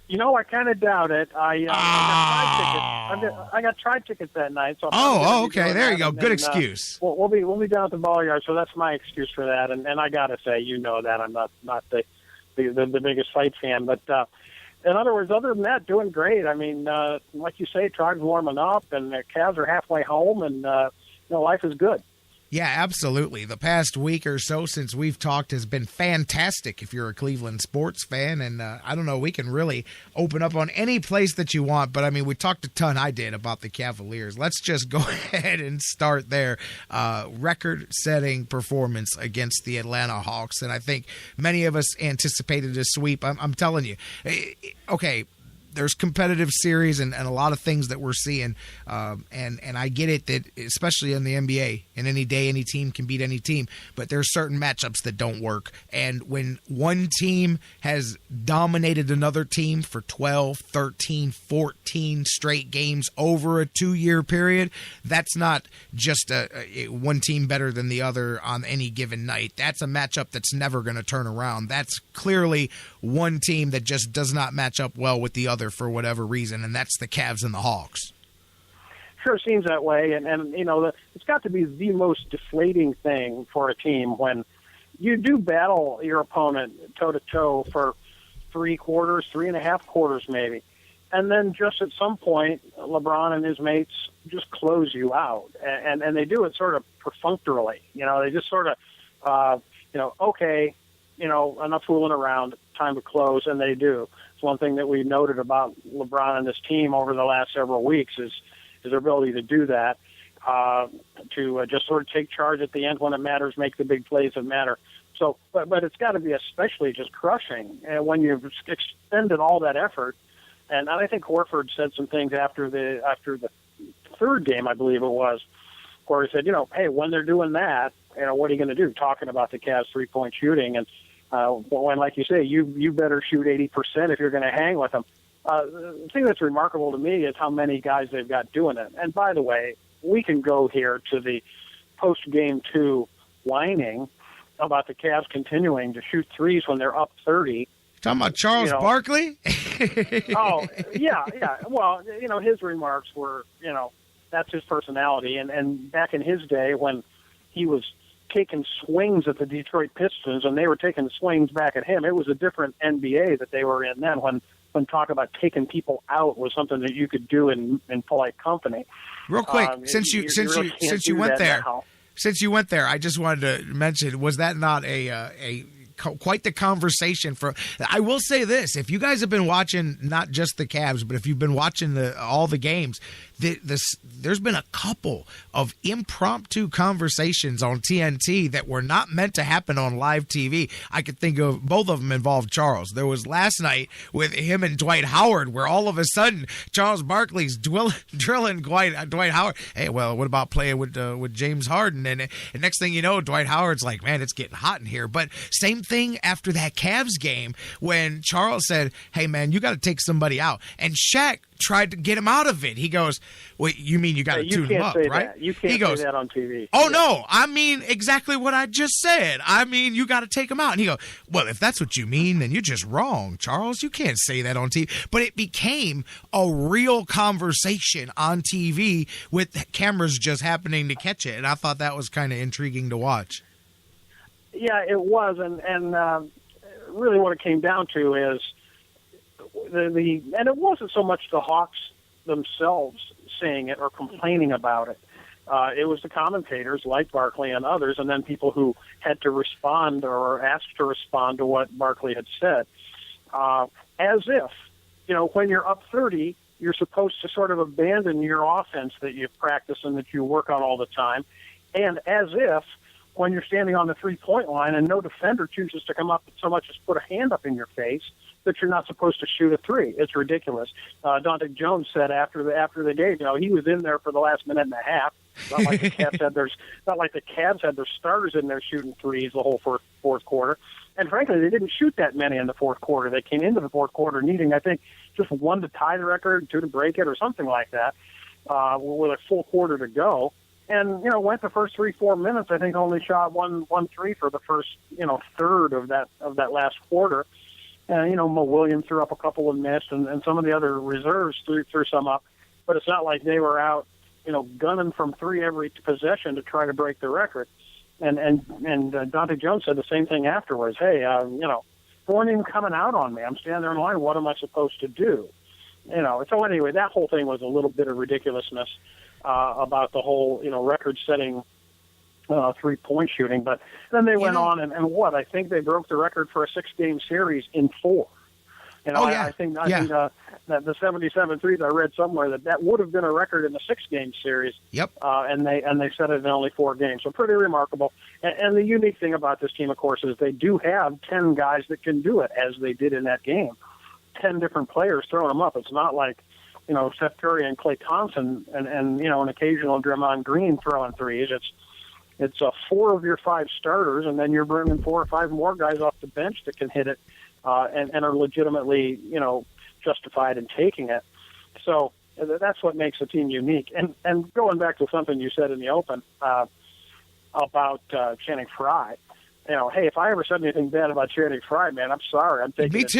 You know, I kind of doubt it. I got tried tickets that night. So okay. There you go. Good excuse. We'll be down at the ball yard, so that's my excuse for that. And I gotta say, you know that I'm not the biggest fight fan, but in other words, other than that, doing great. I mean, like you say, Trog's warming up, and the Cavs are halfway home, and life is good. Yeah, absolutely. The past week or so since we've talked has been fantastic if you're a Cleveland sports fan. And I don't know, we can really open up on any place that you want. But, I mean, we talked a ton, I did, about the Cavaliers. Let's just go ahead and start there. Record-setting performance against the Atlanta Hawks. And I think many of us anticipated a sweep. I'm telling you. Okay. There's competitive series and a lot of things that we're seeing, and I get it that especially in the NBA, in any day, any team can beat any team, but there's certain matchups that don't work. And when one team has dominated another team for 12, 13, 14 straight games over a 2-year period, that's not just one team better than the other on any given night. That's a matchup that's never going to turn around. That's clearly one team that just does not match up well with the other for whatever reason, and that's the Cavs and the Hawks. Sure seems that way, and it's got to be the most deflating thing for a team when you do battle your opponent toe-to-toe for 3 quarters, 3.5 quarters maybe, and then just at some point, LeBron and his mates just close you out, and they do it sort of perfunctorily. They just sort of, okay, enough fooling around, time to close, and they do. It's one thing that we noted about LeBron and this team over the last several weeks is their ability to do that, to just sort of take charge at the end when it matters, make the big plays that matter. So, but it's got to be especially just crushing when you've expended all that effort. And I think Horford said some things after the third game, I believe it was, where he said, hey, when they're doing that, what are you going to do? Talking about the Cavs 3-point shooting, and when, like you say, you better shoot 80% if you're going to hang with them. The thing that's remarkable to me is how many guys they've got doing it. And by the way, we can go here to the post-game 2 whining about the Cavs continuing to shoot threes when they're up 30. Talking about Charles Barkley? Oh, yeah. Well, his remarks were, that's his personality. And back in his day when he was taking swings at the Detroit Pistons and they were taking swings back at him, it was a different NBA that they were in then when talk about taking people out was something that you could do in polite company. Real quick, since you went there, I just wanted to mention, was that not a quite the conversation. I will say this: if you guys have been watching not just the Cavs, but if you've been watching all the games, there's been a couple of impromptu conversations on TNT that were not meant to happen on live TV. I could think of both of them involved Charles. There was last night with him and Dwight Howard, where all of a sudden Charles Barkley's drilling Dwight Howard. Hey, well, what about playing with James Harden? And next thing you know, Dwight Howard's like, man, it's getting hot in here. But same thing after that Cavs game when Charles said, hey, man, you got to take somebody out. And Shaq tried to get him out of it. He goes, wait, you mean you got to tune him up, right? You can't say that on TV. Oh, no, I mean exactly what I just said. I mean, you got to take him out. And he goes, well, if that's what you mean, then you're just wrong, Charles. You can't say that on TV. But it became a real conversation on TV with cameras just happening to catch it. And I thought that was kind of intriguing to watch. Yeah, it was. And really what it came down to is and it wasn't so much the Hawks themselves saying it or complaining about it. It was the commentators like Barkley and others, and then people who had to respond or asked to respond to what Barkley had said. As if, when you're up 30, you're supposed to sort of abandon your offense that you practice and that you work on all the time. And as if, when you're standing on the three-point line and no defender chooses to come up and so much as put a hand up in your face, that you're not supposed to shoot a three. It's ridiculous. Dante Jones said after the game, he was in there for the last minute and a half. Not like the Cavs had their starters in there shooting threes the whole fourth quarter. And frankly, they didn't shoot that many in the fourth quarter. They came into the fourth quarter needing, I think, just one to tie the record, two to break it, or something like that, with a full quarter to go. And, went the first 3-4 minutes, I think only shot one three for the first, third of that last quarter. And, Mo Williams threw up a couple and missed, and some of the other reserves threw some up. But it's not like they were out, gunning from three every possession to try to break the record. And Dante Jones said the same thing afterwards. Hey, they weren't even coming out on me. I'm standing there in line. What am I supposed to do? So anyway, that whole thing was a little bit of ridiculousness about the whole, record-setting three-point shooting. But then they went on, and I think they broke the record for a 6-game series in 4. I think that the 77 threes, I read somewhere that would have been a record in the 6-game series. Yep. And they set it in only 4 games. So pretty remarkable. And the unique thing about this team, of course, is they do have 10 guys that can do it, as they did in that game. 10 different players throwing them up. It's not like, Steph Curry and Klay Thompson and an occasional Draymond Green throwing threes. It's 4 of your 5 starters, and then you're bringing 4 or 5 more guys off the bench that can hit it and are legitimately, justified in taking it. So that's what makes the team unique. And going back to something you said in the open about Channing Frye, hey, if I ever said anything bad about Channing Frye, man, I'm sorry. I'm taking it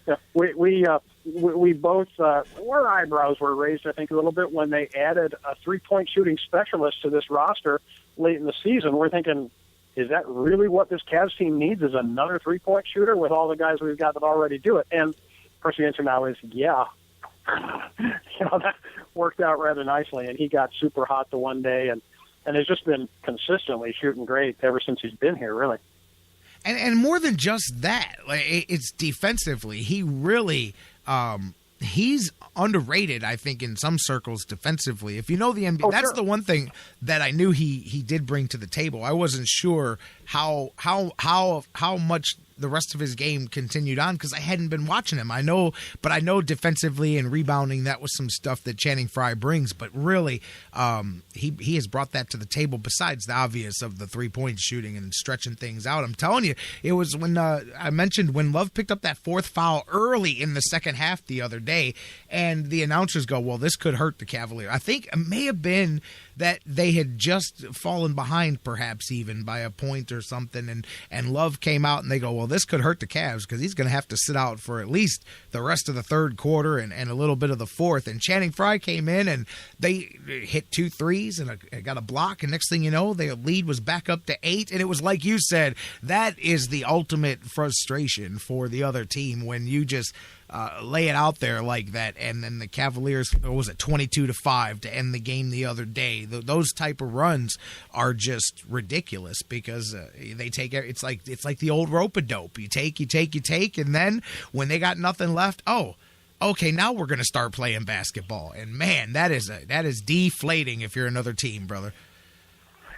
back. We both, our eyebrows were raised, I think, a little bit when they added a three-point shooting specialist to this roster late in the season. We're thinking, is that really what this Cavs team needs, is another three-point shooter with all the guys we've got that already do it? And, of course, the answer now is, yeah. That worked out rather nicely, and he got super hot the one day and has just been consistently shooting great ever since he's been here, really. And more than just that, it's defensively. He really he's underrated, I think, in some circles defensively. If you know the NBA, that's the one thing that I knew he did bring to the table. I wasn't sure how much the rest of his game continued on because I hadn't been watching him. I know defensively and rebounding, that was some stuff that Channing Frye brings, but really he has brought that to the table besides the obvious of the three-point shooting and stretching things out. I'm telling you, it was when I mentioned when Love picked up that 4th foul early in the second half the other day, and the announcers go, well, this could hurt the Cavaliers. I think it may have been that they had just fallen behind perhaps even by a point or something, and Love came out and they go, well, this could hurt the Cavs because he's going to have to sit out for at least the rest of the third quarter and a little bit of the fourth. And Channing Frye came in and they hit 2 threes and got a block, and next thing you know, their lead was back up to 8, and it was like you said, that is the ultimate frustration for the other team when you just lay it out there like that. And then the Cavaliers, what was it, 22-5 to end the game the other day. Those type of runs are just ridiculous because they take it's like the old rope-a-dope. You take, and then when they got nothing left, okay, now we're going to start playing basketball. And man, that is deflating if you're another team, brother.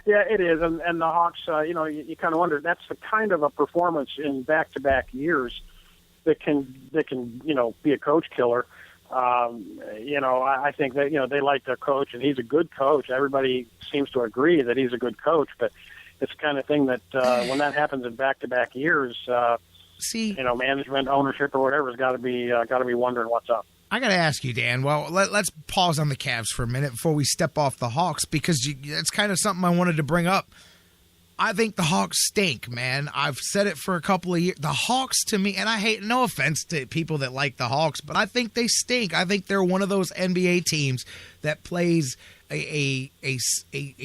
Yeah, it is, and the Hawks, you kind of wonder, that's the kind of a performance in back-to-back years that can be a coach killer. I think that, they like their coach, and he's a good coach. Everybody seems to agree that he's a good coach, but it's the kind of thing that when that happens in back-to-back years, management, ownership, or whatever has got to be wondering what's up. I got to ask you, Dan. Well, let's pause on the Cavs for a minute before we step off the Hawks because that's kind of something I wanted to bring up. I think the Hawks stink, man. I've said it for a couple of years. The Hawks, to me, and I hate, no offense to people that like the Hawks, but I think they stink. I think they're one of those NBA teams that plays a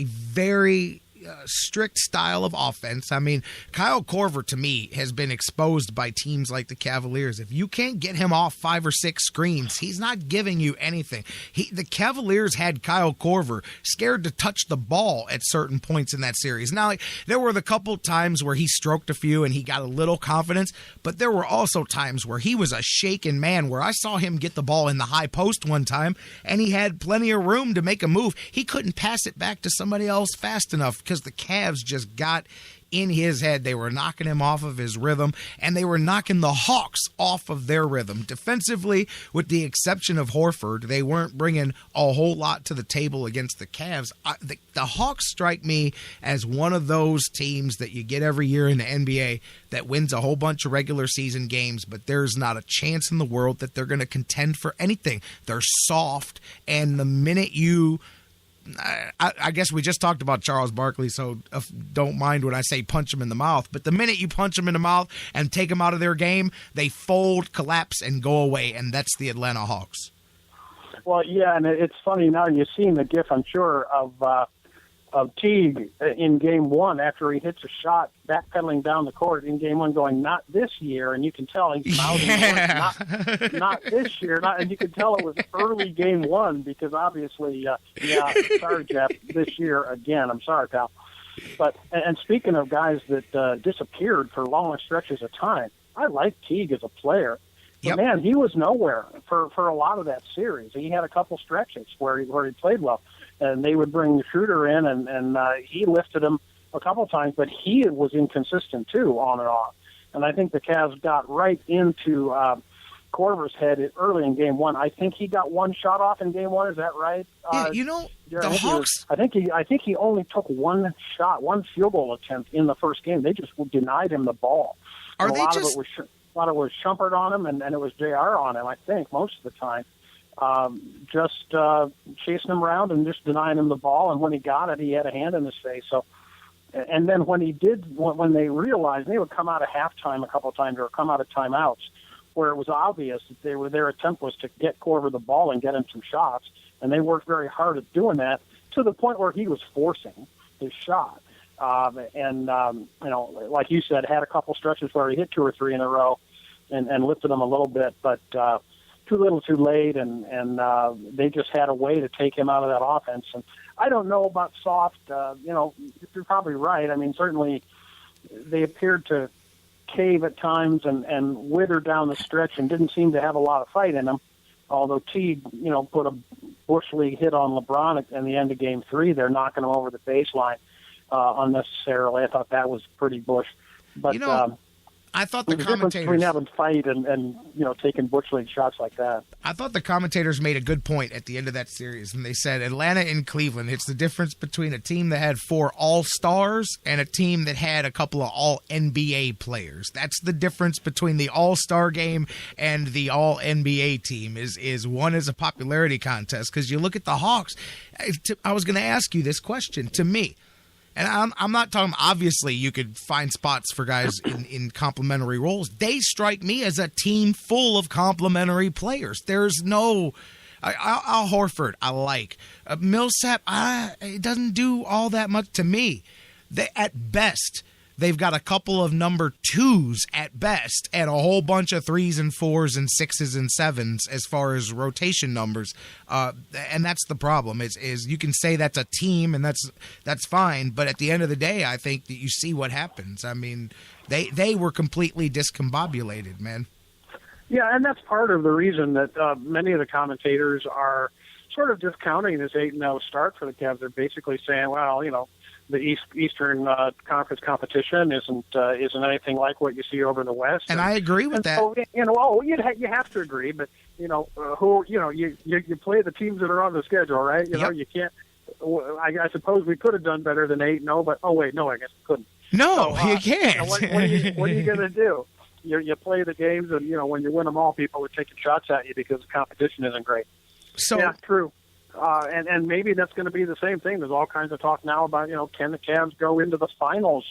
very strict style of offense. I mean, Kyle Korver, to me, has been exposed by teams like the Cavaliers. If you can't get him off 5 or 6 screens, he's not giving you anything. The Cavaliers had Kyle Korver scared to touch the ball at certain points in that series. Now, there were the couple times where he stroked a few and he got a little confidence, but there were also times where he was a shaken man, where I saw him get the ball in the high post one time and he had plenty of room to make a move. He couldn't pass it back to somebody else fast enough because the Cavs just got in his head. They were knocking him off of his rhythm, and they were knocking the Hawks off of their rhythm. Defensively, with the exception of Horford, they weren't bringing a whole lot to the table against the Cavs. The Hawks strike me as one of those teams that you get every year in the NBA that wins a whole bunch of regular season games, but there's not a chance in the world that they're going to contend for anything. They're soft, and the minute you... I guess we just talked about Charles Barkley, so don't mind when I say punch him in the mouth. But the minute you punch him in the mouth and take him out of their game, they fold, collapse, and go away, and that's the Atlanta Hawks. Well, yeah, and it's funny now. You've seen the gif, I'm sure, of Teague in Game 1 after he hits a shot, backpedaling down the court in Game 1, going, "Not this year," and you can tell he's mouthing words, not this year, and you can tell it was early Game 1 because obviously, sorry, Jeff, this year again. I'm sorry, pal. But and speaking of guys that disappeared for long stretches of time, I like Teague as a player. But man, he was nowhere for a lot of that series. He had a couple stretches where he played well. And they would bring Schroeder in, and he lifted him a couple times, but he was inconsistent, too, on and off. And I think the Cavs got right into Korver's head early in Game 1. I think he got one shot off in Game 1. Is that right? The Hawks... I think he only took one field goal attempt in the first game. They just denied him the ball. A lot of it was Shumpert on him, and it was JR on him, I think, most of the time. Just chasing him around and just denying him the ball. And when he got it, he had a hand in his face. So, and then when they realized, they would come out of halftime a couple of times or come out of timeouts where it was obvious that their attempt was to get Korver the ball and get him some shots. And they worked very hard at doing that to the point where he was forcing his shot. Like you said, had a couple stretches where he hit 2 or 3 in a row and lifted them a little bit, but, too little too late, and they just had a way to take him out of that offense. And I don't know about soft, you're probably right. I mean, certainly they appeared to cave at times and wither down the stretch and didn't seem to have a lot of fight in them, although Teague, put a Bush League hit on LeBron in the end of Game 3. They're knocking him over the baseline unnecessarily. I thought that was pretty Bush. But I thought the commentators between having fight and taking Bush League shots like that. I thought the commentators made a good point at the end of that series, and they said Atlanta and Cleveland. It's the difference between a team that had 4 All-Stars and a team that had a couple of All-NBA players. That's the difference between the All-Star game and the All-NBA team. Is one is a popularity contest because you look at the Hawks. I was going to ask you this question to me. And I'm not talking, obviously, you could find spots for guys in complementary roles. They strike me as a team full of complementary players. There's no Al Horford, I like. Millsap, it doesn't do all that much to me. At best, they've got a couple of number 2s at best and a whole bunch of 3s and 4s and 6s and 7s as far as rotation numbers. And that's the problem is you can say that's a team and that's fine. But at the end of the day, I think that you see what happens. I mean, they were completely discombobulated, man. Yeah, and that's part of the reason that many of the commentators are sort of discounting this 8-0 start for the Cavs. They're basically saying, well, the Eastern Conference competition isn't anything like what you see over in the West. And I agree with that. So, you have to agree, but you play the teams that are on the schedule, right? You can't. I suppose we could have done better than 8-0, but I guess we couldn't. No, so, you can't. What are you going to do? You play the games, and when you win them all, people are taking shots at you because the competition isn't great. So yeah, true. And maybe that's going to be the same thing. There's all kinds of talk now about can the Cavs go into the finals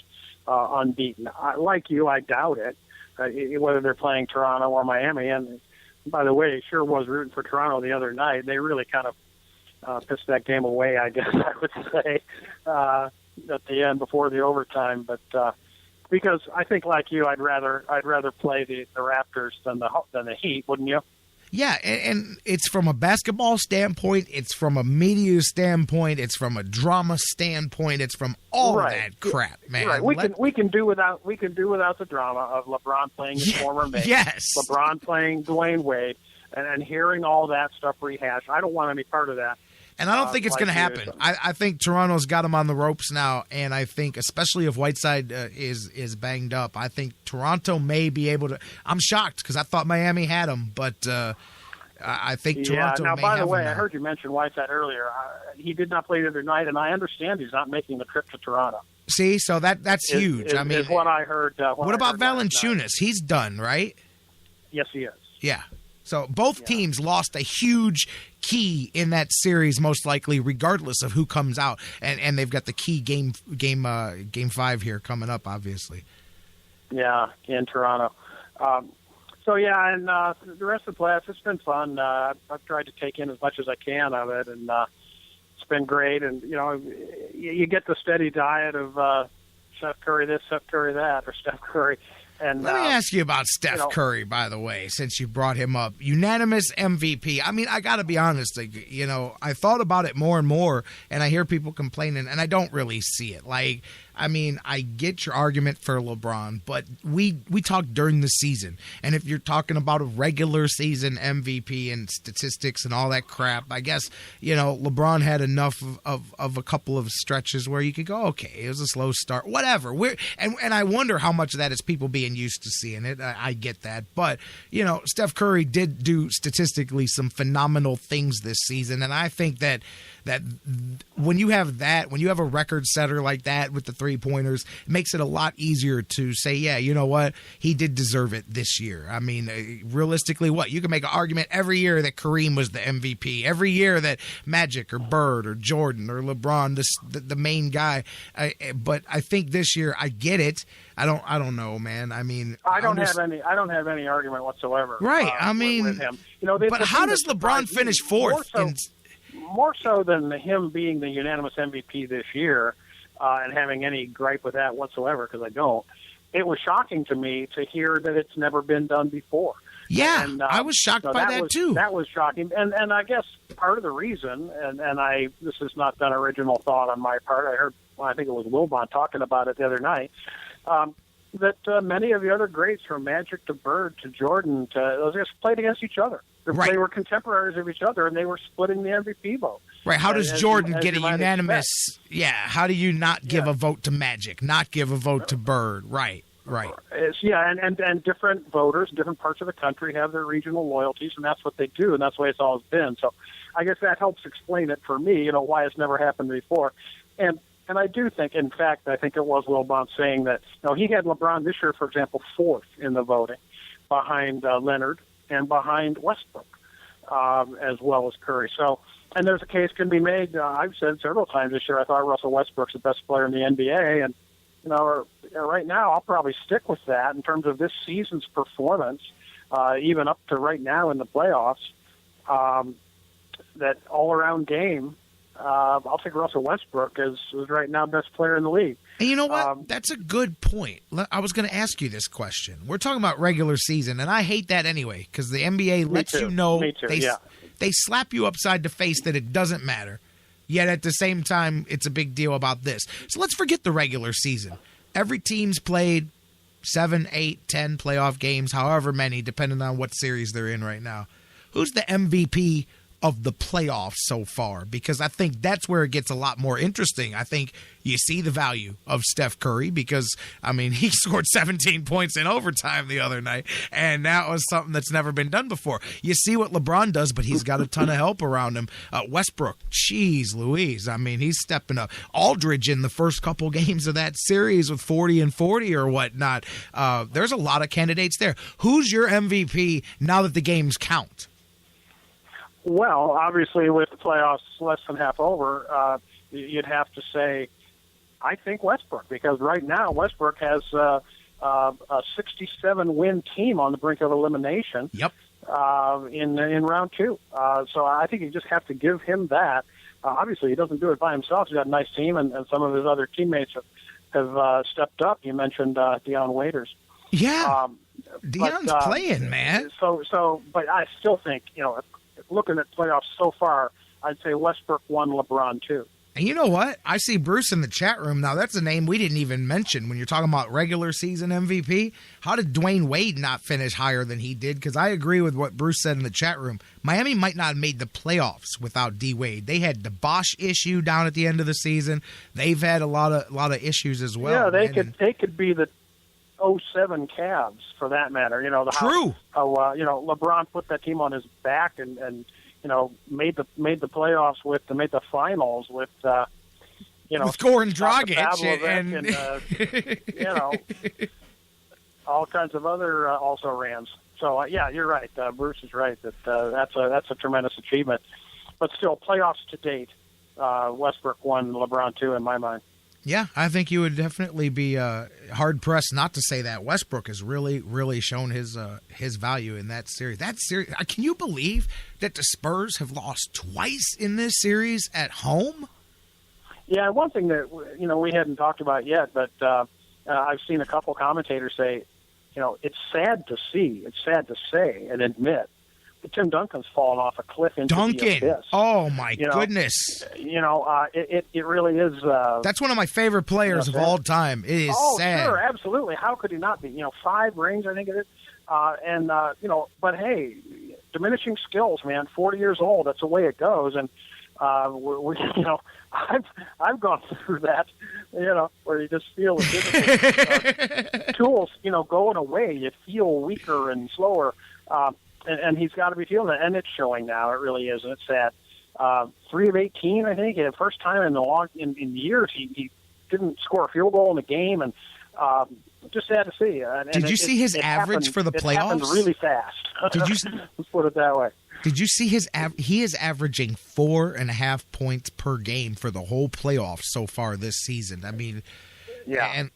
unbeaten? Like you, I doubt it. Whether they're playing Toronto or Miami. And by the way, sure was rooting for Toronto the other night. They really kind of pissed that game away, I guess I would say, at the end before the overtime. But because I think, like you, I'd rather play the Raptors than the Heat, wouldn't you? Yeah, and it's from a basketball standpoint, it's from a media standpoint, it's from a drama standpoint, it's from all that crap, man. Right. We can do without the drama of LeBron playing his former mate. Yes. LeBron playing Dwayne Wade, and hearing all that stuff rehashed. I don't want any part of that. And I don't think it's going to happen. I think Toronto's got him on the ropes now, and I think, especially if Whiteside is banged up, I think Toronto may be able to. I'm shocked because I thought Miami had him, but I think Toronto. Now, may by the have way, him I now. heard you mention Whiteside earlier. He did not play the other night, and I understand he's not making the trip to Toronto. See, so that's huge. I mean, is what I heard. What about Valanciunas? He's done, right? Yes, he is. Yeah. So both teams lost a huge key in that series, most likely, regardless of who comes out, and they've got the key game 5 here coming up, obviously. Yeah, in Toronto. And the rest of the playoffs, it's been fun. I've tried to take in as much as I can of it, and it's been great. And you get the steady diet of Steph Curry this, Steph Curry that, or Steph Curry. And let me ask you about Steph Curry, by the way, since you brought him up. Unanimous MVP. I mean, I got to be honest. I thought about it more and more, and I hear people complaining, and I don't really see it. I get your argument for LeBron, but we talked during the season, and if you're talking about a regular season MVP and statistics and all that crap, I guess, LeBron had enough of a couple of stretches where you could go, okay, it was a slow start, whatever. And I wonder how much of that is people being used to seeing it. I get that. But, Steph Curry did do statistically some phenomenal things this season, and I think that when you have a record setter like that with the 3-pointers, it makes it a lot easier to say, yeah, you know what, he did deserve it this year. I mean, realistically, you can make an argument every year that Kareem was the MVP, every year that Magic or Bird or Jordan or LeBron, the main guy. But I think this year, I get it. I don't know, man. I mean, I don't have any argument whatsoever. Right. With him. But how does LeBron finish fourth? More so than him being the unanimous MVP this year and having any gripe with that whatsoever, because I don't. It was shocking to me to hear that it's never been done before. Yeah, and, I was shocked by that too. That was shocking, and I guess part of the reason, and this is not an original thought on my part. I think it was Wilbon talking about it the other night. That many of the other greats, from Magic to Bird to Jordan, those guys played against each other. Right. They were contemporaries of each other, and they were splitting the MVP vote. Right. How does Jordan get a unanimous? Yeah. How do you not give a vote to Magic, not give a vote to Bird? Right. And different voters, different parts of the country have their regional loyalties, and that's what they do, and that's the way it's always been. So I guess that helps explain it for me, why it's never happened before. And I do think, in fact, I think it was Wilbon saying that, he had LeBron this year, for example, 4th in the voting, behind Leonard and behind Westbrook, as well as Curry. So, and there's a case can be made. I've said several times this year, I thought Russell Westbrook's the best player in the NBA, and right now I'll probably stick with that in terms of this season's performance, even up to right now in the playoffs. That all-around game I'll take Russell Westbrook as right now best player in the league. And you know what? That's a good point. I was going to ask you this question. We're talking about regular season, and I hate that anyway because the NBA lets you know they slap you upside the face that it doesn't matter. Yet at the same time, it's a big deal about this. So let's forget the regular season. Every team's played 7, 8, 10 playoff games, however many, depending on what series they're in right now. Who's the MVP of the playoffs so far? Because I think that's where it gets a lot more interesting. I think you see the value of Steph Curry because, I mean, he scored 17 points in overtime the other night, and that was something that's never been done before. You see what LeBron does, but he's got a ton of help around him. Westbrook, geez Louise, I mean, he's stepping up. Aldridge in the first couple games of that series with 40 and 40 or whatnot. There's a lot of candidates there. Who's your MVP now that the games count? Well, obviously, with the playoffs less than half over, you'd have to say, I think Westbrook, because right now Westbrook has a 67-win team on the brink of elimination. Yep. In round 2. So I think you just have to give him that. Obviously, he doesn't do it by himself. He's got a nice team, and some of his other teammates have stepped up. You mentioned Deion Waiters. Yeah. Deion's playing, man. But I still think, looking at playoffs so far, I'd say Westbrook 1, LeBron 2. And you know what? I see Bruce in the chat room. Now, that's a name we didn't even mention when you're talking about regular season MVP. How did Dwayne Wade not finish higher than he did? Because I agree with what Bruce said in the chat room. Miami might not have made the playoffs without D. Wade. They had the Bosch issue down at the end of the season. They've had a lot of issues as well. Yeah, they could be the 07 Cavs for that matter. True. How LeBron put that team on his back and made the playoffs made the finals with with Goran Dragic and all kinds of other also Rams. So yeah, you're right. Bruce is right that that's a tremendous achievement. But still, playoffs to date, Westbrook 1, LeBron 2 in my mind. Yeah, I think you would definitely be hard-pressed not to say that. Westbrook has really, really shown his value in that series. Can you believe that the Spurs have lost twice in this series at home? Yeah, one thing that we hadn't talked about yet, but I've seen a couple commentators say, it's sad to see, it's sad to say and admit, but Tim Duncan's fallen off a cliff into the abyss. Oh my goodness! It really is. That's one of my favorite players of all time. It is sad. Sure, absolutely. How could he not be? 5 rings, I think it is. But hey, diminishing skills, man. 40 years old. That's the way it goes. And I've gone through that. Where you just feel the tools, going away. You feel weaker and slower. And he's got to be feeling it, and it's showing now. It really is, and it's sad. 3 of 18, I think. The first time in years he didn't score a field goal in the game, and just sad to see. Did you see his average for the playoffs? It happened really fast. Let's put it that way. Did you see he is averaging 4.5 points per game for the whole playoffs so far this season. I mean, yeah. And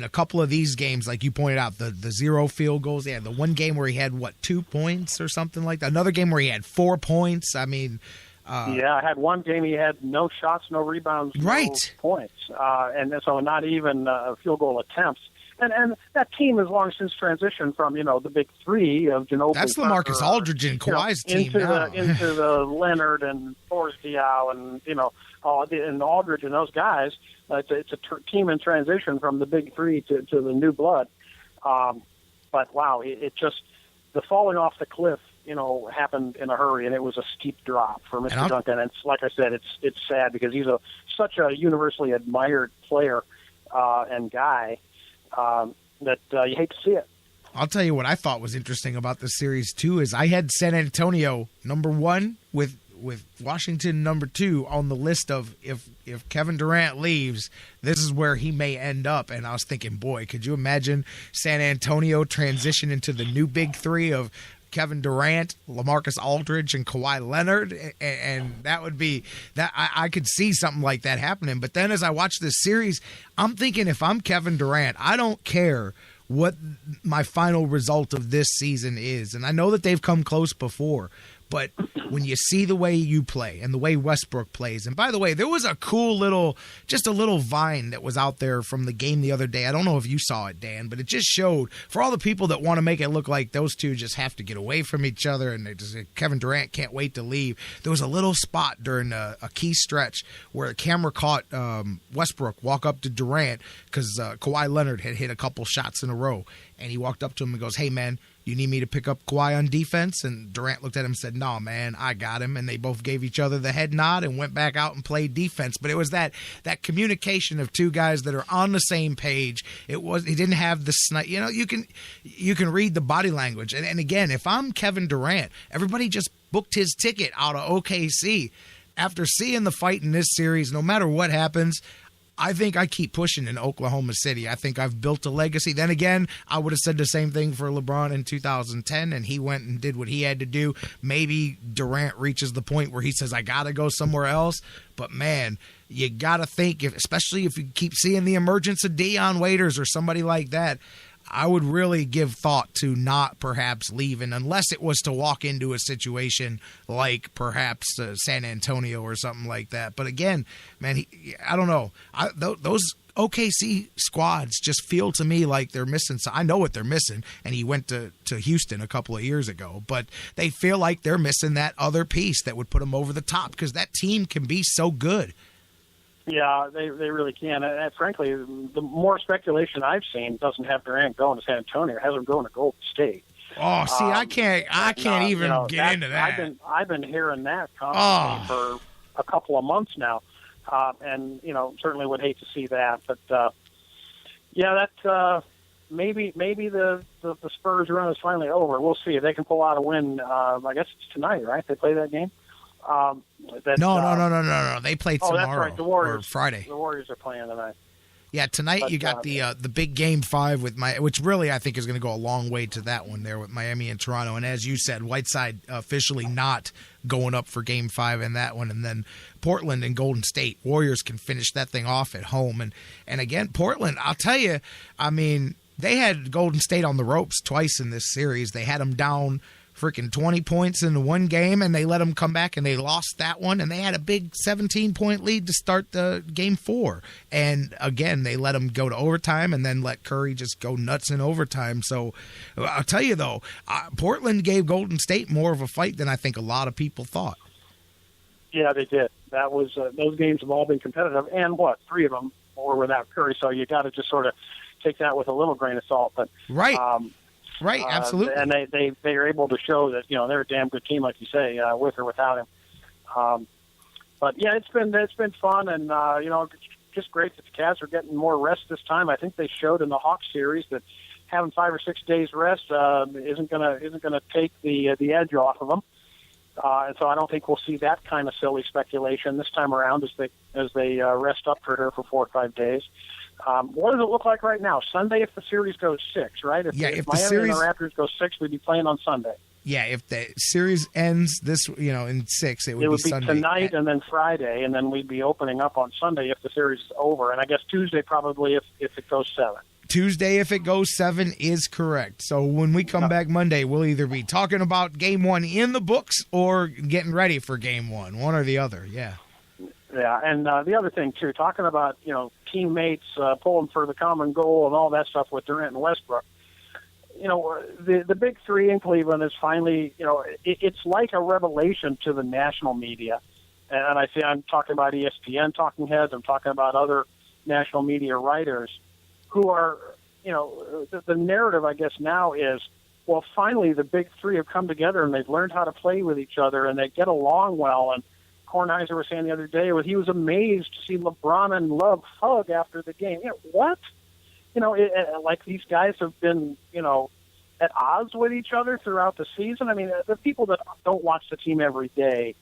a couple of these games, like you pointed out, the 0 field goals. Yeah, the one game where he had, 2 points or something like that? Another game where he had 4 points. I mean... I had one game he had no shots, no rebounds, right. No points. And so not even field goal attempts. And that team has long since transitioned from, the big 3 of Ginobili. That's LaMarcus Aldridge and Kawhi's team now. into the Leonard and Boris Diaw and, and Aldridge and those guys. It's a team in transition from the big 3 to the new blood. But, wow, it just the falling off the cliff, happened in a hurry, and it was a steep drop for Mr. Duncan. And like I said, it's sad because he's such a universally admired player and guy that you hate to see it. I'll tell you what I thought was interesting about this series, too, is I had San Antonio number 1 with Washington number 2 on the list of if Kevin Durant leaves, this is where he may end up. And I was thinking, boy, could you imagine San Antonio transition into the new big 3 of Kevin Durant, LaMarcus Aldridge, and Kawhi Leonard, and that would be that I could see something like that happening. But then as I watch this series, I'm thinking if I'm Kevin Durant, I don't care what my final result of this season is. And I know that they've come close before, But when you see the way you play and the way Westbrook plays, and by the way, there was a cool little vine that was out there from the game the other day. I don't know if you saw it, Dan, but it just showed for all the people that want to make it look like those two just have to get away from each other and Kevin Durant can't wait to leave. There was a little spot during a key stretch where the camera caught Westbrook walk up to Durant because Kawhi Leonard had hit a couple shots in a row, and he walked up to him and goes, "Hey, man, you need me to pick up Kawhi on defense?" And Durant looked at him and said, "No, man, I got him." And they both gave each other the head nod and went back out and played defense. But it was that communication of two guys that are on the same page. He didn't have the snipe. You know, you can read the body language. And again, if I'm Kevin Durant, everybody just booked his ticket out of OKC. After seeing the fight in this series, no matter what happens, I think I keep pushing in Oklahoma City. I think I've built a legacy. Then again, I would have said the same thing for LeBron in 2010, and he went and did what he had to do. Maybe Durant reaches the point where he says, I got to go somewhere else. But, man, you got to think, especially if you keep seeing the emergence of Deion Waiters or somebody like that, I would really give thought to not perhaps leaving unless it was to walk into a situation like perhaps San Antonio or something like that. But again, man, I don't know. Those OKC squads just feel to me like they're missing. I know what they're missing, and he went to Houston a couple of years ago, but they feel like they're missing that other piece that would put them over the top because that team can be so good. Yeah, they really can. And frankly, the more speculation I've seen doesn't have Durant going to San Antonio. It has him going to Golden State. Oh, see, I can't even get into that. I've been hearing that constantly for a couple of months now, and certainly would hate to see that. But maybe the Spurs run is finally over. We'll see if they can pull out a win. I guess it's tonight, right? They play that game. No. They play tomorrow. Oh, that's right. The Warriors. Or Friday. The Warriors are playing tonight. Yeah, tonight you got the big Game 5 with which really I think is going to go a long way to that one there with Miami and Toronto. And as you said, Whiteside officially not going up for Game 5 in that one. And then Portland and Golden State. Warriors can finish that thing off at home. And again, Portland, I'll tell you, I mean, they had Golden State on the ropes twice in this series. They had them down freaking 20 points in one game, and they let them come back, and they lost that one, and they had a big 17-point lead to start the Game 4. And, again, they let them go to overtime and then let Curry just go nuts in overtime. So I'll tell you, though, Portland gave Golden State more of a fight than I think a lot of people thought. Yeah, they did. That was those games have all been competitive, and 3 of them were without Curry, so you got to just sort of take that with a little grain of salt. But right. Right, absolutely. And they are able to show that they're a damn good team, like you say, with or without him. But yeah, it's been fun, and just great that the Cavs are getting more rest this time. I think they showed in the Hawks series that having 5 or 6 days rest isn't gonna take the edge off of them. And so I don't think we'll see that kind of silly speculation this time around as they rest up for 4 or 5 days. What does it look like right now? Sunday, if the series goes 6, right? If Miami and the Raptors go 6, we'd be playing on Sunday. Yeah, if the series ends in 6, it would be Sunday. Tonight and then Friday, and then we'd be opening up on Sunday if the series is over. And I guess Tuesday probably if it goes 7. Tuesday, if it goes 7, is correct. So when we come back Monday, we'll either be talking about Game 1 in the books or getting ready for Game 1, one or the other. Yeah. Yeah, and the other thing too, talking about teammates pulling for the common goal and all that stuff with Durant and Westbrook. The big 3 in Cleveland is finally, it's like a revelation to the national media, and I'm talking about ESPN talking heads. I'm talking about other national media writers who are, the narrative I guess now is, well, finally the big 3 have come together and they've learned how to play with each other and they get along well. And Kornheiser was saying the other day, he was amazed to see LeBron and Love hug after the game. What? Like these guys have been, at odds with each other throughout the season. I mean, the people that don't watch the team every day,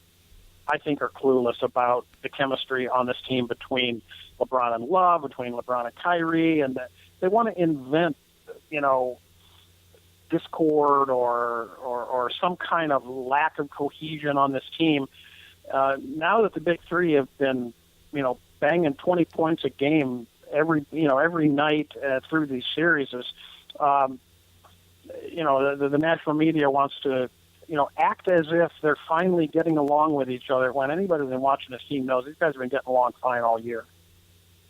I think, are clueless about the chemistry on this team between LeBron and Love, between LeBron and Kyrie, and they want to invent, discord or some kind of lack of cohesion on this team. Now that the big 3 have been, banging 20 points a game every night through these series, the national media wants to act as if they're finally getting along with each other, when anybody who's been watching this team knows these guys have been getting along fine all year.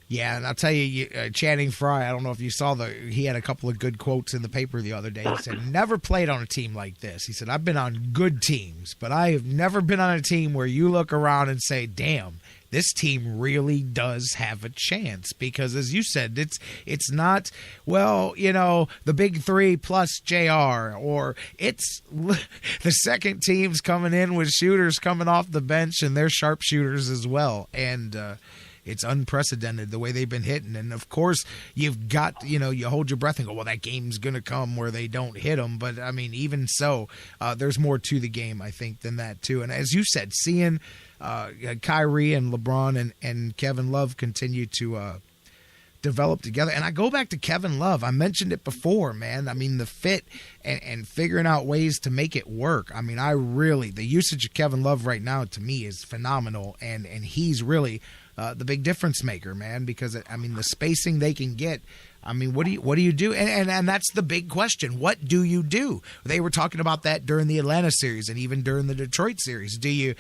Yeah, and I'll tell you, Channing Frye, I don't know if you saw he had a couple of good quotes in the paper the other day. He said, never played on a team like this. He said, I've been on good teams, but I have never been on a team where you look around and say, damn, this team really does have a chance. Because as you said, it's not, the big three plus JR, or it's the second team's coming in with shooters coming off the bench, and they're sharpshooters as well. And it's unprecedented the way they've been hitting. And, of course, you've got, you hold your breath and go, well, that game's going to come where they don't hit them. But, I mean, even so, there's more to the game, I think, than that, too. And as you said, seeing Kyrie and LeBron and Kevin Love continue to develop together. And I go back to Kevin Love. I mentioned it before, man. I mean, the fit and figuring out ways to make it work. I mean, the usage of Kevin Love right now, to me, is phenomenal. And he's really the big difference maker, man, because, I mean, the spacing they can get. I mean, what do you do? And that's the big question. What do you do? They were talking about that during the Atlanta series and even during the Detroit series. Do you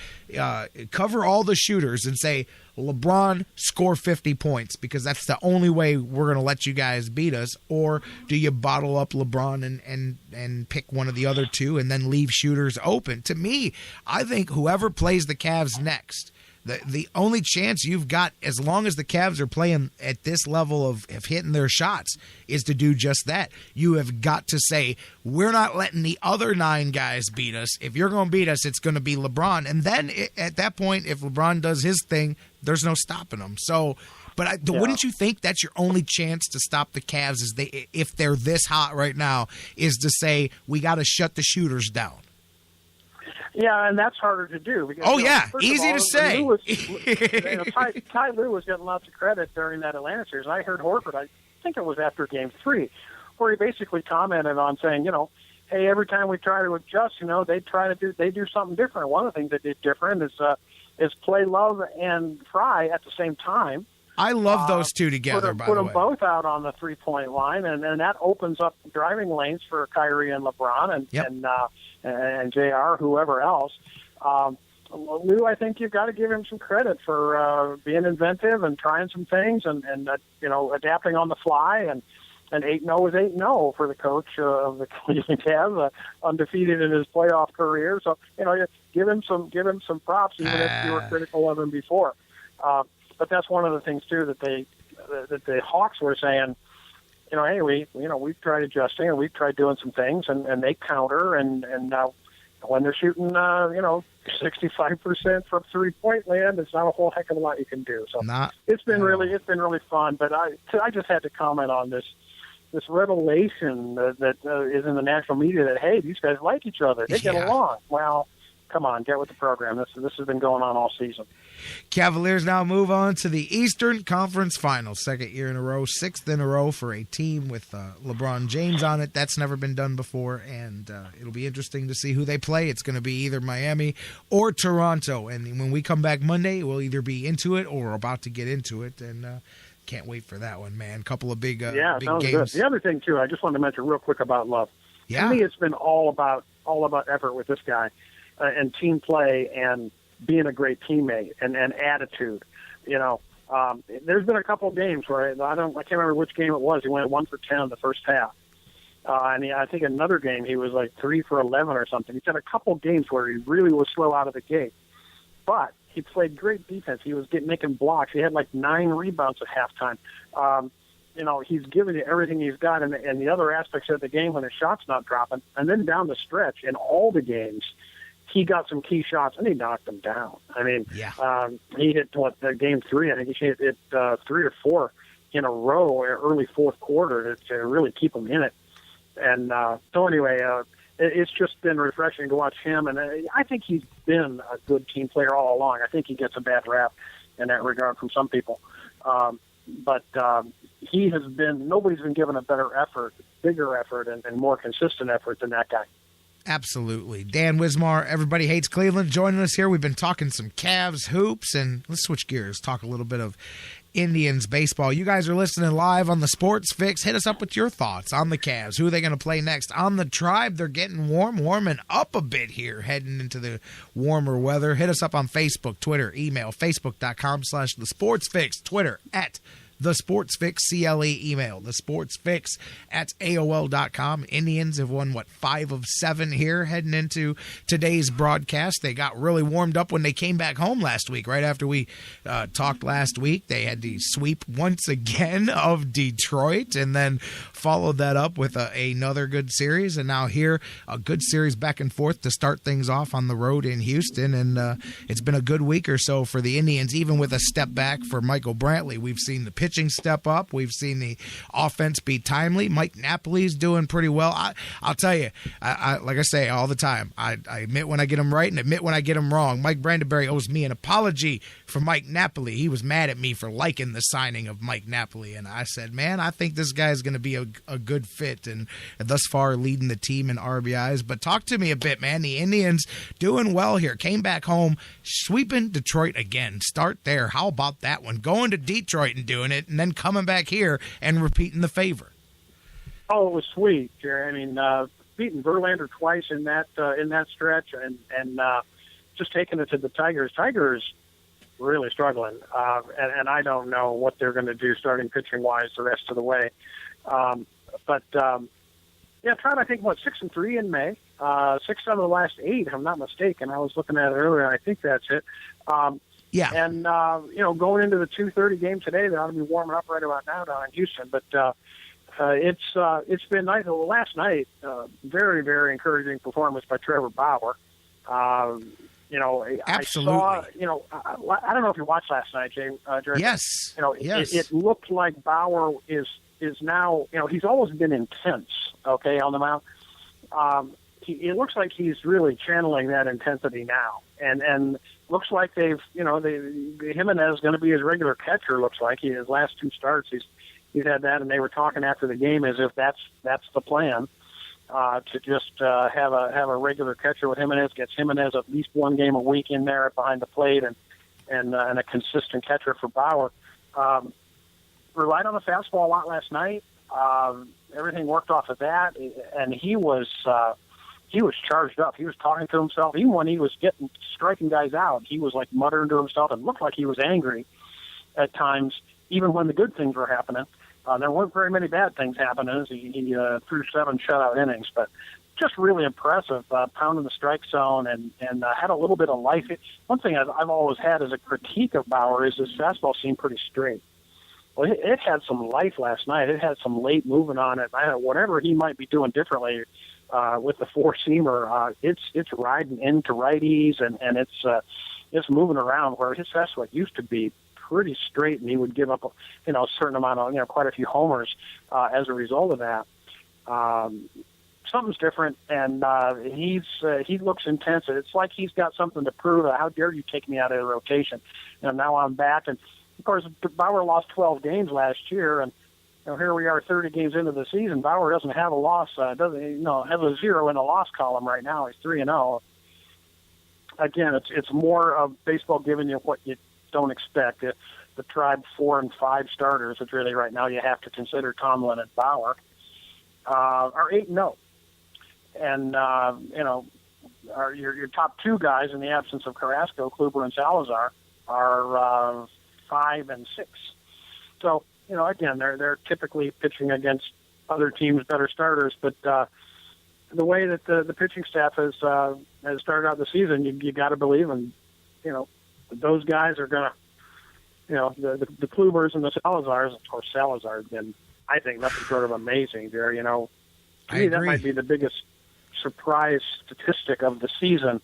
cover all the shooters and say, LeBron, score 50 points because that's the only way we're going to let you guys beat us? Or do you bottle up LeBron and pick one of the other two and then leave shooters open? To me, I think whoever plays the Cavs next, the only chance you've got, as long as the Cavs are playing at this level of hitting their shots, is to do just that. You have got to say, we're not letting the other 9 guys beat us. If you're going to beat us, it's going to be LeBron. And then at that point, if LeBron does his thing, there's no stopping him. So, wouldn't you think that's your only chance to stop the Cavs, if they're this hot right now, is to say, we got to shut the shooters down? Yeah, and that's harder to do. Because, easy to say. Ty Lue was getting lots of credit during that Atlanta series. And I heard Horford, I think it was after Game 3, where he basically commented on saying, hey, every time we try to adjust, they do something different. One of the things they did different is play Love and Fry at the same time. I love those two together, put them both out on the three-point line, and that opens up driving lanes for Kyrie and LeBron and JR, whoever else. Lou, I think you've got to give him some credit for being inventive and trying some things and adapting on the fly. And 8-0 is 8-0 for the coach of the Cleveland Cavs, undefeated in his playoff career. So give him some props, even if you were critical of him before. But that's one of the things too that the Hawks were saying. Hey, we've tried adjusting and we've tried doing some things, and they counter, and now when they're shooting 65% from 3-point land, it's not a whole heck of a lot you can do. So it's been really fun. But I just had to comment on this revelation that is in the national media that, hey, these guys like each other, they get along. Well, come on, get with the program. This has been going on all season. Cavaliers now move on to the Eastern Conference Finals. Second year in a row, 6th in a row for a team with LeBron James on it. That's never been done before, and it'll be interesting to see who they play. It's going to be either Miami or Toronto. And when we come back Monday, we'll either be into it or about to get into it, and can't wait for that one, man. Couple of big games. Good. The other thing, too, I just wanted to mention real quick about Love. Yeah. To me, it's been all about effort with this guy and team play and being a great teammate and attitude. There's been a couple of games where I can't remember which game it was. He went 1 for 10 in the first half. I think another game he was like 3 for 11 or something. He's had a couple of games where he really was slow out of the gate. But he played great defense. He was making blocks. He had like 9 rebounds at halftime. He's given you everything he's got, and the other aspects of the game when his shot's not dropping. And then down the stretch, in all the games, he got some key shots, and he knocked them down. I mean, he hit, game 3, I think he hit 3 or 4 in a row early fourth quarter to really keep him in it. And so anyway, it's just been refreshing to watch him, and I think he's been a good team player all along. I think he gets a bad rap in that regard from some people. But he has been, nobody's been given a better effort, bigger effort, and more consistent effort than that guy. Absolutely. Dan Wismar, Everybody Hates Cleveland, joining us here. We've been talking some Cavs hoops, and let's switch gears, talk a little bit of Indians baseball. You guys are listening live on the Sports Fix. Hit us up with your thoughts on the Cavs. Who are they going to play next? On the Tribe, they're getting warming up a bit here, heading into the warmer weather. Hit us up on Facebook, Twitter, email, facebook.com/The Sports Fix, Twitter The Sports Fix, CLE, email, thesportsfix@AOL.com. Indians have won, 5 of 7 here heading into today's broadcast. They got really warmed up when they came back home last week, right after we talked last week. They had the sweep once again of Detroit and then followed that up with another good series. And now here, a good series back and forth to start things off on the road in Houston. And it's been a good week or so for the Indians, even with a step back for Michael Brantley. We've seen the pitching step up. We've seen the offense be timely. Mike Napoli's doing pretty well. I'll tell you, I like I say all the time, I admit when I get him right and admit when I get him wrong. Mike Brandenberry owes me an apology for Mike Napoli. He was mad at me for liking the signing of Mike Napoli, and I said, man, I think this guy's going to be a good fit, and thus far leading the team in RBIs. But talk to me a bit, man. The Indians doing well here. Came back home, sweeping Detroit again. Start there. How about that one? Going to Detroit and doing it, and then coming back here and repeating the favor. Oh, it was sweet, Jerry. I mean, beating Verlander twice in that stretch, and just taking it to the Tigers. Tigers really struggling, and I don't know what they're going to do starting pitching wise the rest of the way. But Tried, I think 6-3 in May, 6 out of the last 8, if I'm not mistaken. I was looking at it earlier, and I think that's it. Yeah. And, going into the 2:30 game today, they ought to be warming up right about now down in Houston. But it's been nice. Well, last night, very, very encouraging performance by Trevor Bauer. Absolutely. I saw, I don't know if you watched last night, Jerry. Yes. Yes. It looked like Bauer is now, he's always been intense, okay, on the mound. It looks like he's really channeling that intensity now. And looks like they've, Jimenez is going to be his regular catcher, looks like. His last 2 starts, he's had that, and they were talking after the game as if that's the plan, to just have a regular catcher with Jimenez, gets Jimenez at least 1 game a week in there behind the plate, and a consistent catcher for Bauer. Relied on the fastball a lot last night. Everything worked off of that, and he was charged up. He was talking to himself. Even when he was striking guys out, he was like muttering to himself and looked like he was angry at times, even when the good things were happening. There weren't very many bad things happening as he threw 7 shutout innings, but just really impressive, pounding the strike zone and had a little bit of life. One thing I've always had as a critique of Bauer is his fastball seemed pretty straight. Well, it had some life last night. It had some late movement on it. Whatever he might be doing differently with the 4-seamer, it's riding into righties and it's moving around where his fastball used to be pretty straight, and he would give up a certain amount of quite a few homers as a result of that. Something's different, and he looks intense. It's like he's got something to prove. How dare you take me out of the rotation? Now I'm back, and of course Bauer lost 12 games last year, and here we are 30 games into the season. Bauer doesn't have a loss. Has a 0 in the loss column right now. He's 3-0. Again, it's more of baseball giving you what you don't expect. The Tribe 4 and 5 starters, which really right now you have to consider Tomlin and Bauer, are 8-0, and your top 2 guys in the absence of Carrasco, Kluber and Salazar, are 5 and 6. So again, they're typically pitching against other teams' better starters, but the way that the pitching staff has started out the season, you got to believe in those guys are going to, the Klubers and the Salazars. Of course, Salazar has been, I think, nothing short of amazing there. To me, that might be the biggest surprise statistic of the season.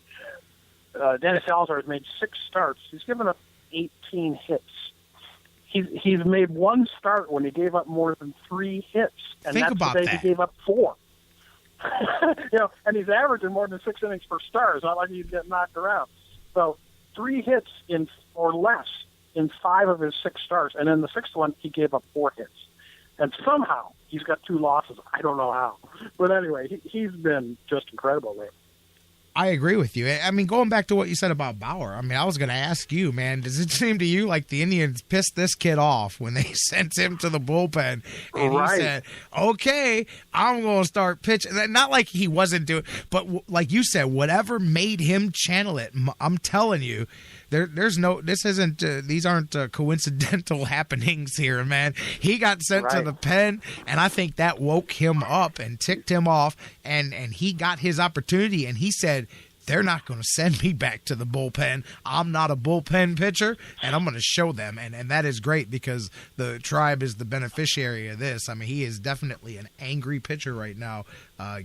Dennis Salazar has made 6 starts. He's given up 18 hits. He's made 1 start when he gave up more than 3 hits, and Think that's about the day that. he gave up 4. And he's averaging more than 6 innings per start. It's not like he's getting knocked around. So 3 hits or less in 5 of his 6 starts, and in the 6th one he gave up 4 hits. And somehow he's got 2 losses. I don't know how. But anyway, he's been just incredible lately. I agree with you. I mean, going back to what you said about Bauer, I mean, I was going to ask you, man, does it seem to you like the Indians pissed this kid off when they sent him to the bullpen and he said, okay, I'm going to start pitching? Not like he wasn't doing, but like you said, whatever made him channel it, I'm telling you, there's no, this isn't, these aren't coincidental happenings here, man. He got sent to the pen, and I think that woke him up and ticked him off, and he got his opportunity, and he said, they're not going to send me back to the bullpen. I'm not a bullpen pitcher, and I'm going to show them. And that is great because the Tribe is the beneficiary of this. I mean, he is definitely an angry pitcher right now,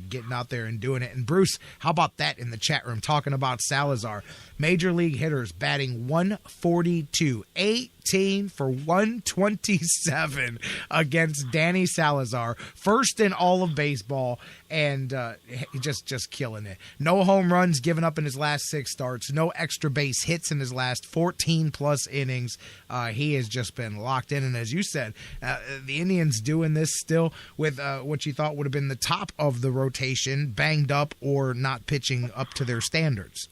getting out there and doing it. And, Bruce, how about that in the chat room, talking about Salazar? Major league hitters batting 142, 18 for 127 against Danny Salazar. First in all of baseball, and just killing it. No home runs given up in his last 6 starts. No extra base hits in his last 14-plus innings. He has just been locked in. And as you said, the Indians doing this still with what you thought would have been the top of the rotation, banged up or not pitching up to their standards.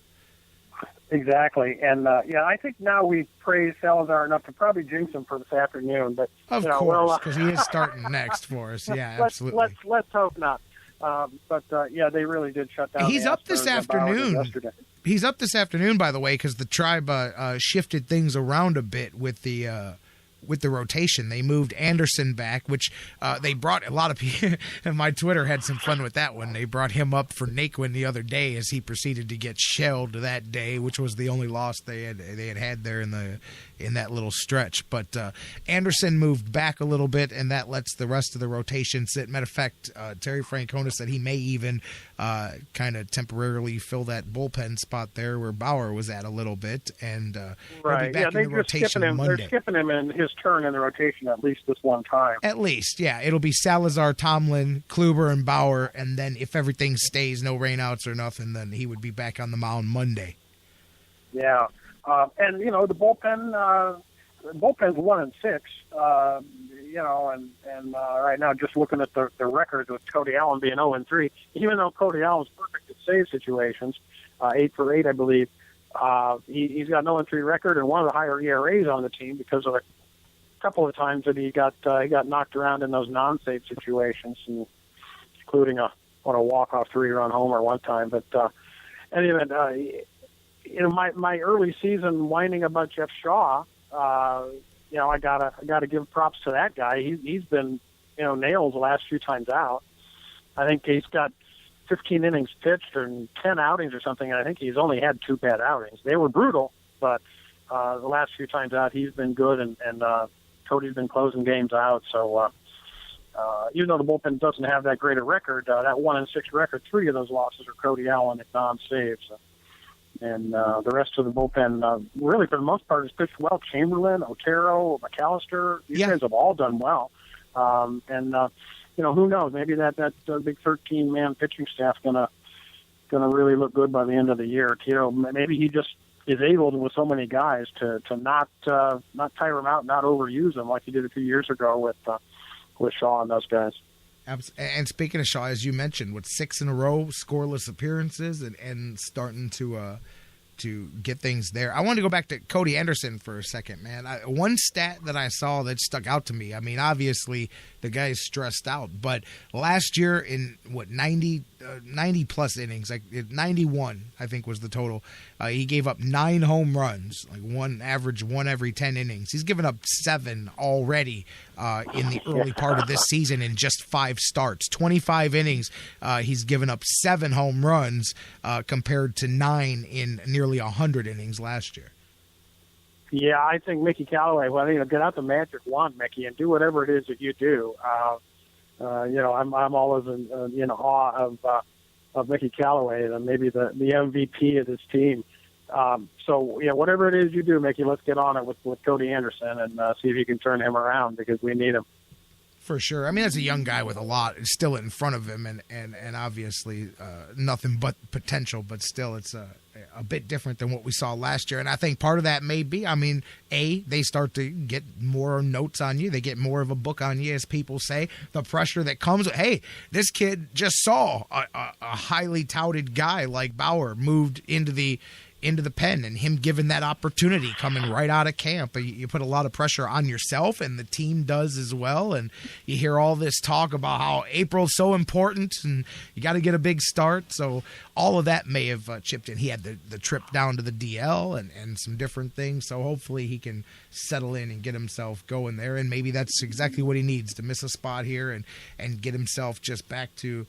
Exactly. And, I think now we've praised Salazar enough to probably jinx him for this afternoon. But of course, because he is starting next for us. Yeah, absolutely. Let's hope not. They really did shut down. He's up this afternoon. He's up this afternoon, by the way, because the Tribe shifted things around a bit with the rotation. They moved Anderson back, which they brought a lot of people. And my Twitter had some fun with that one. They brought him up for Naquin the other day as he proceeded to get shelled that day, which was the only loss they had there in that little stretch. But Anderson moved back a little bit, and that lets the rest of the rotation sit. Matter of fact, Terry Francona said he may even kind of temporarily fill that bullpen spot there where Bauer was at a little bit, and he'll be back in the rotation Monday. They're skipping him in his turn in the rotation at least this one time. At least, yeah. It'll be Salazar, Tomlin, Kluber, and Bauer, and then if everything stays, no rainouts or nothing, then he would be back on the mound Monday. Yeah. And the bullpen's 1-6. And right now, just looking at the records with Cody Allen being 0-3, even though Cody Allen's perfect at save situations, 8 for 8, I believe. He's got an 0-3 record and one of the higher ERAs on the team because of a couple of times that he got knocked around in those non-save situations, including a walk-off 3-run homer one time. But anyway, my early season whining about Jeff Shaw, I gotta give props to that guy. He's been nails the last few times out. I think he's got 15 innings pitched and 10 outings or something, and I think he's only had 2 bad outings. They were brutal, but the last few times out he's been good, and Cody's been closing games out. So even though the bullpen doesn't have that great a record, that 1-6 record, 3 of those losses are Cody Allen at non-saves. And the rest of the bullpen, really for the most part, has pitched well. Chamberlain, Otero, McAllister, these guys have all done well. Who knows? Maybe that big 13-man pitching staff's gonna really look good by the end of the year. Maybe he just is able to, with so many guys, to not tire them out, not overuse them like he did a few years ago with Shaw and those guys. And speaking of Shaw, as you mentioned, with 6 in a row scoreless appearances and starting to get things there. I want to go back to Cody Anderson for a second, man. One stat that I saw that stuck out to me, I mean, obviously the guy's stressed out, but last year in, 90-plus innings, like 91, I think was the total, he gave up 9 home runs, like one every 10 innings. He's given up 7 already in the early part of this season in just 5 starts. 25 innings, he's given up 7 home runs compared to 9 in nearly 100 innings last year. Yeah, I think Mickey Callaway, get out the magic wand, Mickey, and do whatever it is that you do. I'm always in awe of Mickey Callaway, and maybe the MVP of this team. Whatever it is you do, Mickey, let's get on it with Cody Anderson and see if you can turn him around because we need him. For sure. I mean, as a young guy with a lot still in front of him and obviously nothing but potential, but still it's a bit different than what we saw last year. And I think part of that may be, they start to get more notes on you. They get more of a book on you, as people say. The pressure that comes with, hey, this kid just saw a highly touted guy like Bauer moved into the pen, and him given that opportunity coming right out of camp. You put a lot of pressure on yourself, and the team does as well. And you hear all this talk about how April's so important and you got to get a big start. So all of that may have chipped in. He had the trip down to the DL and some different things. So hopefully he can settle in and get himself going there. And maybe that's exactly what he needs, to miss a spot here and get himself just back to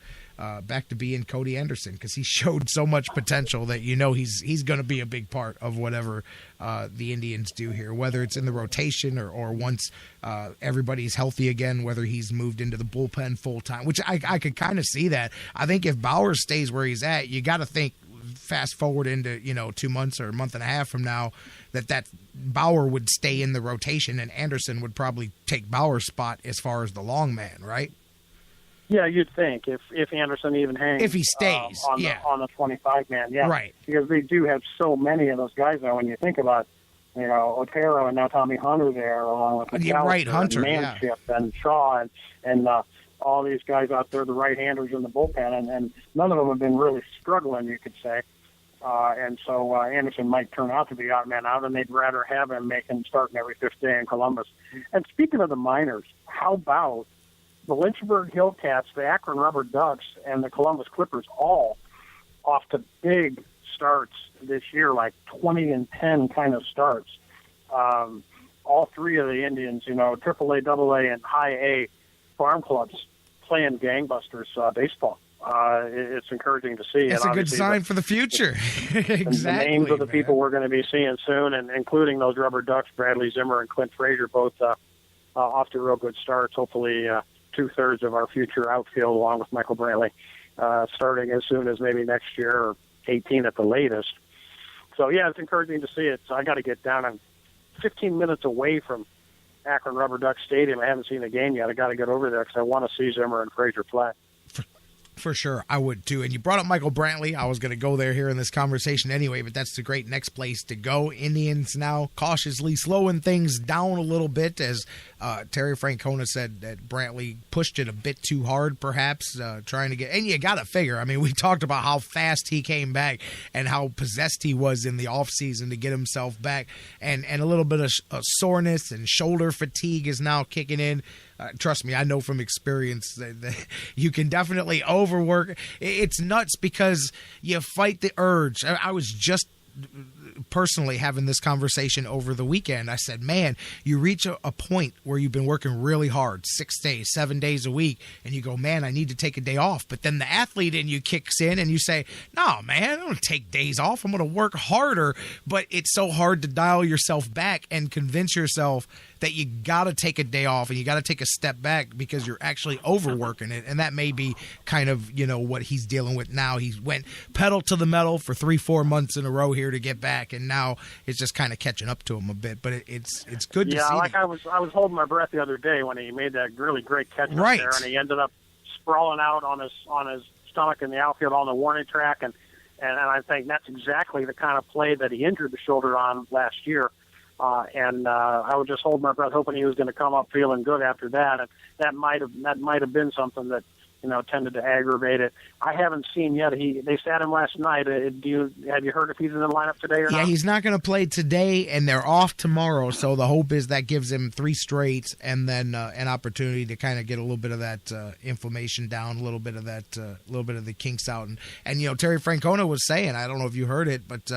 being Cody Anderson, because he showed so much potential that he's going to be a big part of whatever the Indians do here, whether it's in the rotation or once everybody's healthy again, whether he's moved into the bullpen full time, which I could kind of see that. I think if Bauer stays where he's at, you got to think fast forward into 2 months or a month and a half from now that Bauer would stay in the rotation and Anderson would probably take Bauer's spot as far as the long man, right? Yeah, you'd think if Anderson even hangs, if he stays, on the 25-man, yeah, right, because they do have so many of those guys now. When you think about, Otero and now Tommy Hunter there, along with McAllister Hunter, and Manship and Shaw and all these guys out there, the right-handers in the bullpen, and none of them have been really struggling, you could say. And so Anderson might turn out to be odd man out, and they'd rather have him starting every fifth day in Columbus. And speaking of the minors, how about the Lynchburg Hillcats, the Akron Rubber Ducks, and the Columbus Clippers all off to big starts this year, like 20-10 kind of starts. All three of the Indians, AAA, AA, and High A farm clubs playing gangbusters baseball. It's encouraging to see. It's a good sign for the future. Exactly. The names of the people we're going to be seeing soon, and including those Rubber Ducks, Bradley Zimmer and Clint Frazier, both off to real good starts. Hopefully, 2/3 of our future outfield, along with Michael Brantley, starting as soon as maybe next year, or 18 at the latest. So, yeah, it's encouraging to see it. So I got to get down. I'm 15 minutes away from Akron Rubber Duck Stadium. I haven't seen the game yet. I got to get over there because I want to see Zimmer and Frazier play. For sure, I would too. And you brought up Michael Brantley. I was going to go there here in this conversation anyway, but that's the great next place to go. Indians now cautiously slowing things down a little bit, as Terry Francona said that Brantley pushed it a bit too hard, perhaps, trying to get. And you got to figure. We talked about how fast he came back and how possessed he was in the offseason to get himself back, and a little bit of soreness and shoulder fatigue is now kicking in. Trust me, I know from experience that you can definitely overwork. It's nuts because you fight the urge. I was just personally having this conversation over the weekend. I said, man, you reach a point where you've been working really hard, 6 days, 7 days a week, and you go, man, I need to take a day off. But then the athlete in you kicks in and you say, no, man, I don't take days off. I'm going to work harder. But it's so hard to dial yourself back and convince yourself that you got to take a day off and you got to take a step back because you're actually overworking it. And that may be kind of, what he's dealing with now. He went pedal to the metal for 3-4 months in a row here to get back, and now it's just kind of catching up to him a bit. But it's good to see. Yeah, I was holding my breath the other day when he made that really great catch up there, and he ended up sprawling out on his stomach in the outfield on the warning track, and I think that's exactly the kind of play that he injured the shoulder on last year. And I would just hold my breath, hoping he was going to come up feeling good after that. And that might have been something that tended to aggravate it. I haven't seen yet. They sat him last night. Have you heard if he's in the lineup today or not? Yeah, he's not going to play today, and they're off tomorrow. So the hope is that gives him 3 straight, and then an opportunity to kind of get a little bit of that inflammation down, a little bit of the kinks out. And Terry Francona was saying, I don't know if you heard it, but.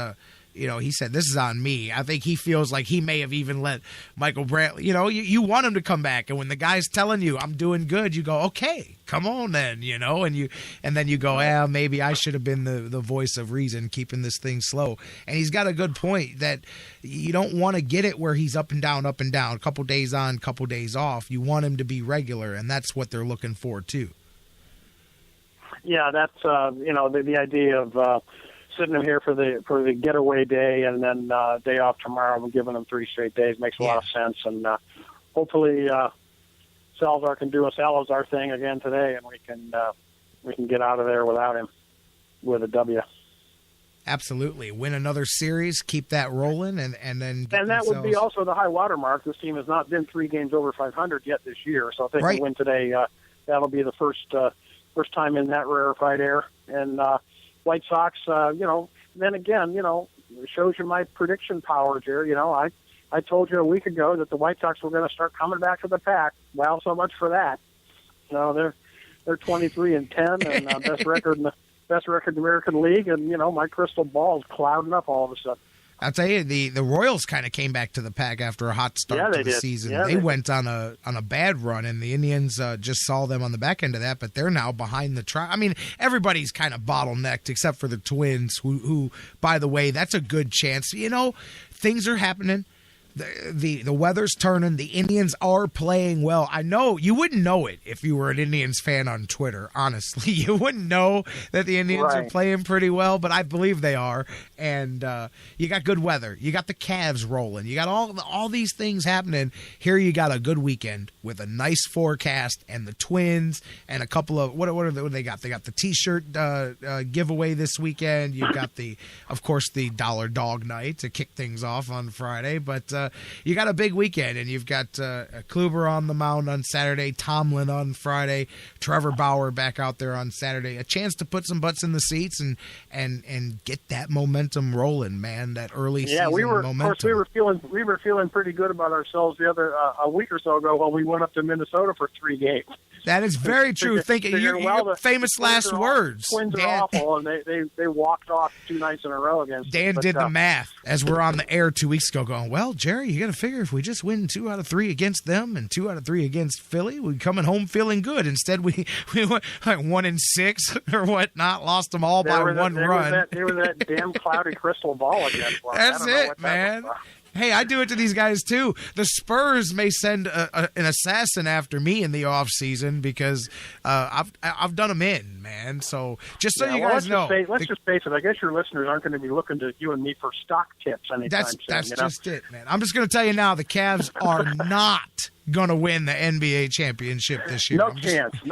He said, this is on me. I think he feels like he may have even let Michael Brantley, you want him to come back. And when the guy's telling you, I'm doing good, you go, okay, come on then, and then you go, maybe I should have been the voice of reason, keeping this thing slow. And he's got a good point that you don't want to get it where he's up and down, a couple days on, couple days off. You want him to be regular, and that's what they're looking for too. Yeah, that's, the idea of, sitting him here for the getaway day and then day off tomorrow and giving him 3 straight days makes a lot of sense. And hopefully Salazar can do a Salazar thing again today, and we can get out of there without him with a W. Absolutely. Win another series, keep that rolling, and then get that would be also the high water mark. This team has not been 3 games over 500 yet this year, so if they can win today, that'll be the first time in that rarefied air. And White Sox, then again, it shows you my prediction power, Jerry. I told you a week ago that the White Sox were going to start coming back to the pack. Well, so much for that. They're 23-10 and best record in the American League, and my crystal ball is clouding up all of a sudden. I'll tell you, the Royals kind of came back to the pack after a hot start to the season. Yeah, they went on a bad run, and the Indians just saw them on the back end of that, but they're now behind the Tribe. I mean, everybody's kind of bottlenecked except for the Twins, who, by the way, that's a good chance. Things are happening. The weather's turning. The Indians are playing well. I know you wouldn't know it if you were an Indians fan on Twitter, honestly. You wouldn't know that the Indians are playing pretty well, but I believe they are. And you got good weather. You got the Cavs rolling. You got all these things happening. Here you got a good weekend with a nice forecast and the Twins and a couple of what do they got? They got the T-shirt giveaway this weekend. You've got of course, the Dollar Dog Night to kick things off on Friday, but you got a big weekend, and you've got Kluber on the mound on Saturday, Tomlin on Friday, Trevor Bauer back out there on Saturday. A chance to put some butts in the seats and get that momentum rolling, man. That early season momentum. Of course, we were feeling pretty good about ourselves a week or so ago when we went up to Minnesota for 3 games. That is very true. Your famous last words. Twins are awful, and they walked off 2 nights in a row against Dan us. did the math as we're on the air 2 weeks ago going, well, Jerry, you got to figure if we just win 2 out of 3 against them and 2 out of 3 against Philly, we're coming home feeling good. Instead, we went like 1-6 or whatnot, lost them all by 1 run. There was that damn cloudy crystal ball again. That's it, man. Hey, I do it to these guys, too. The Spurs may send an assassin after me in the offseason because I've done them in, man. So just so you guys know. Let's just face it. I guess your listeners aren't going to be looking to you and me for stock tips anytime soon. That's just it, man. I'm just going to tell you now, the Cavs are not going to win the NBA championship this year. No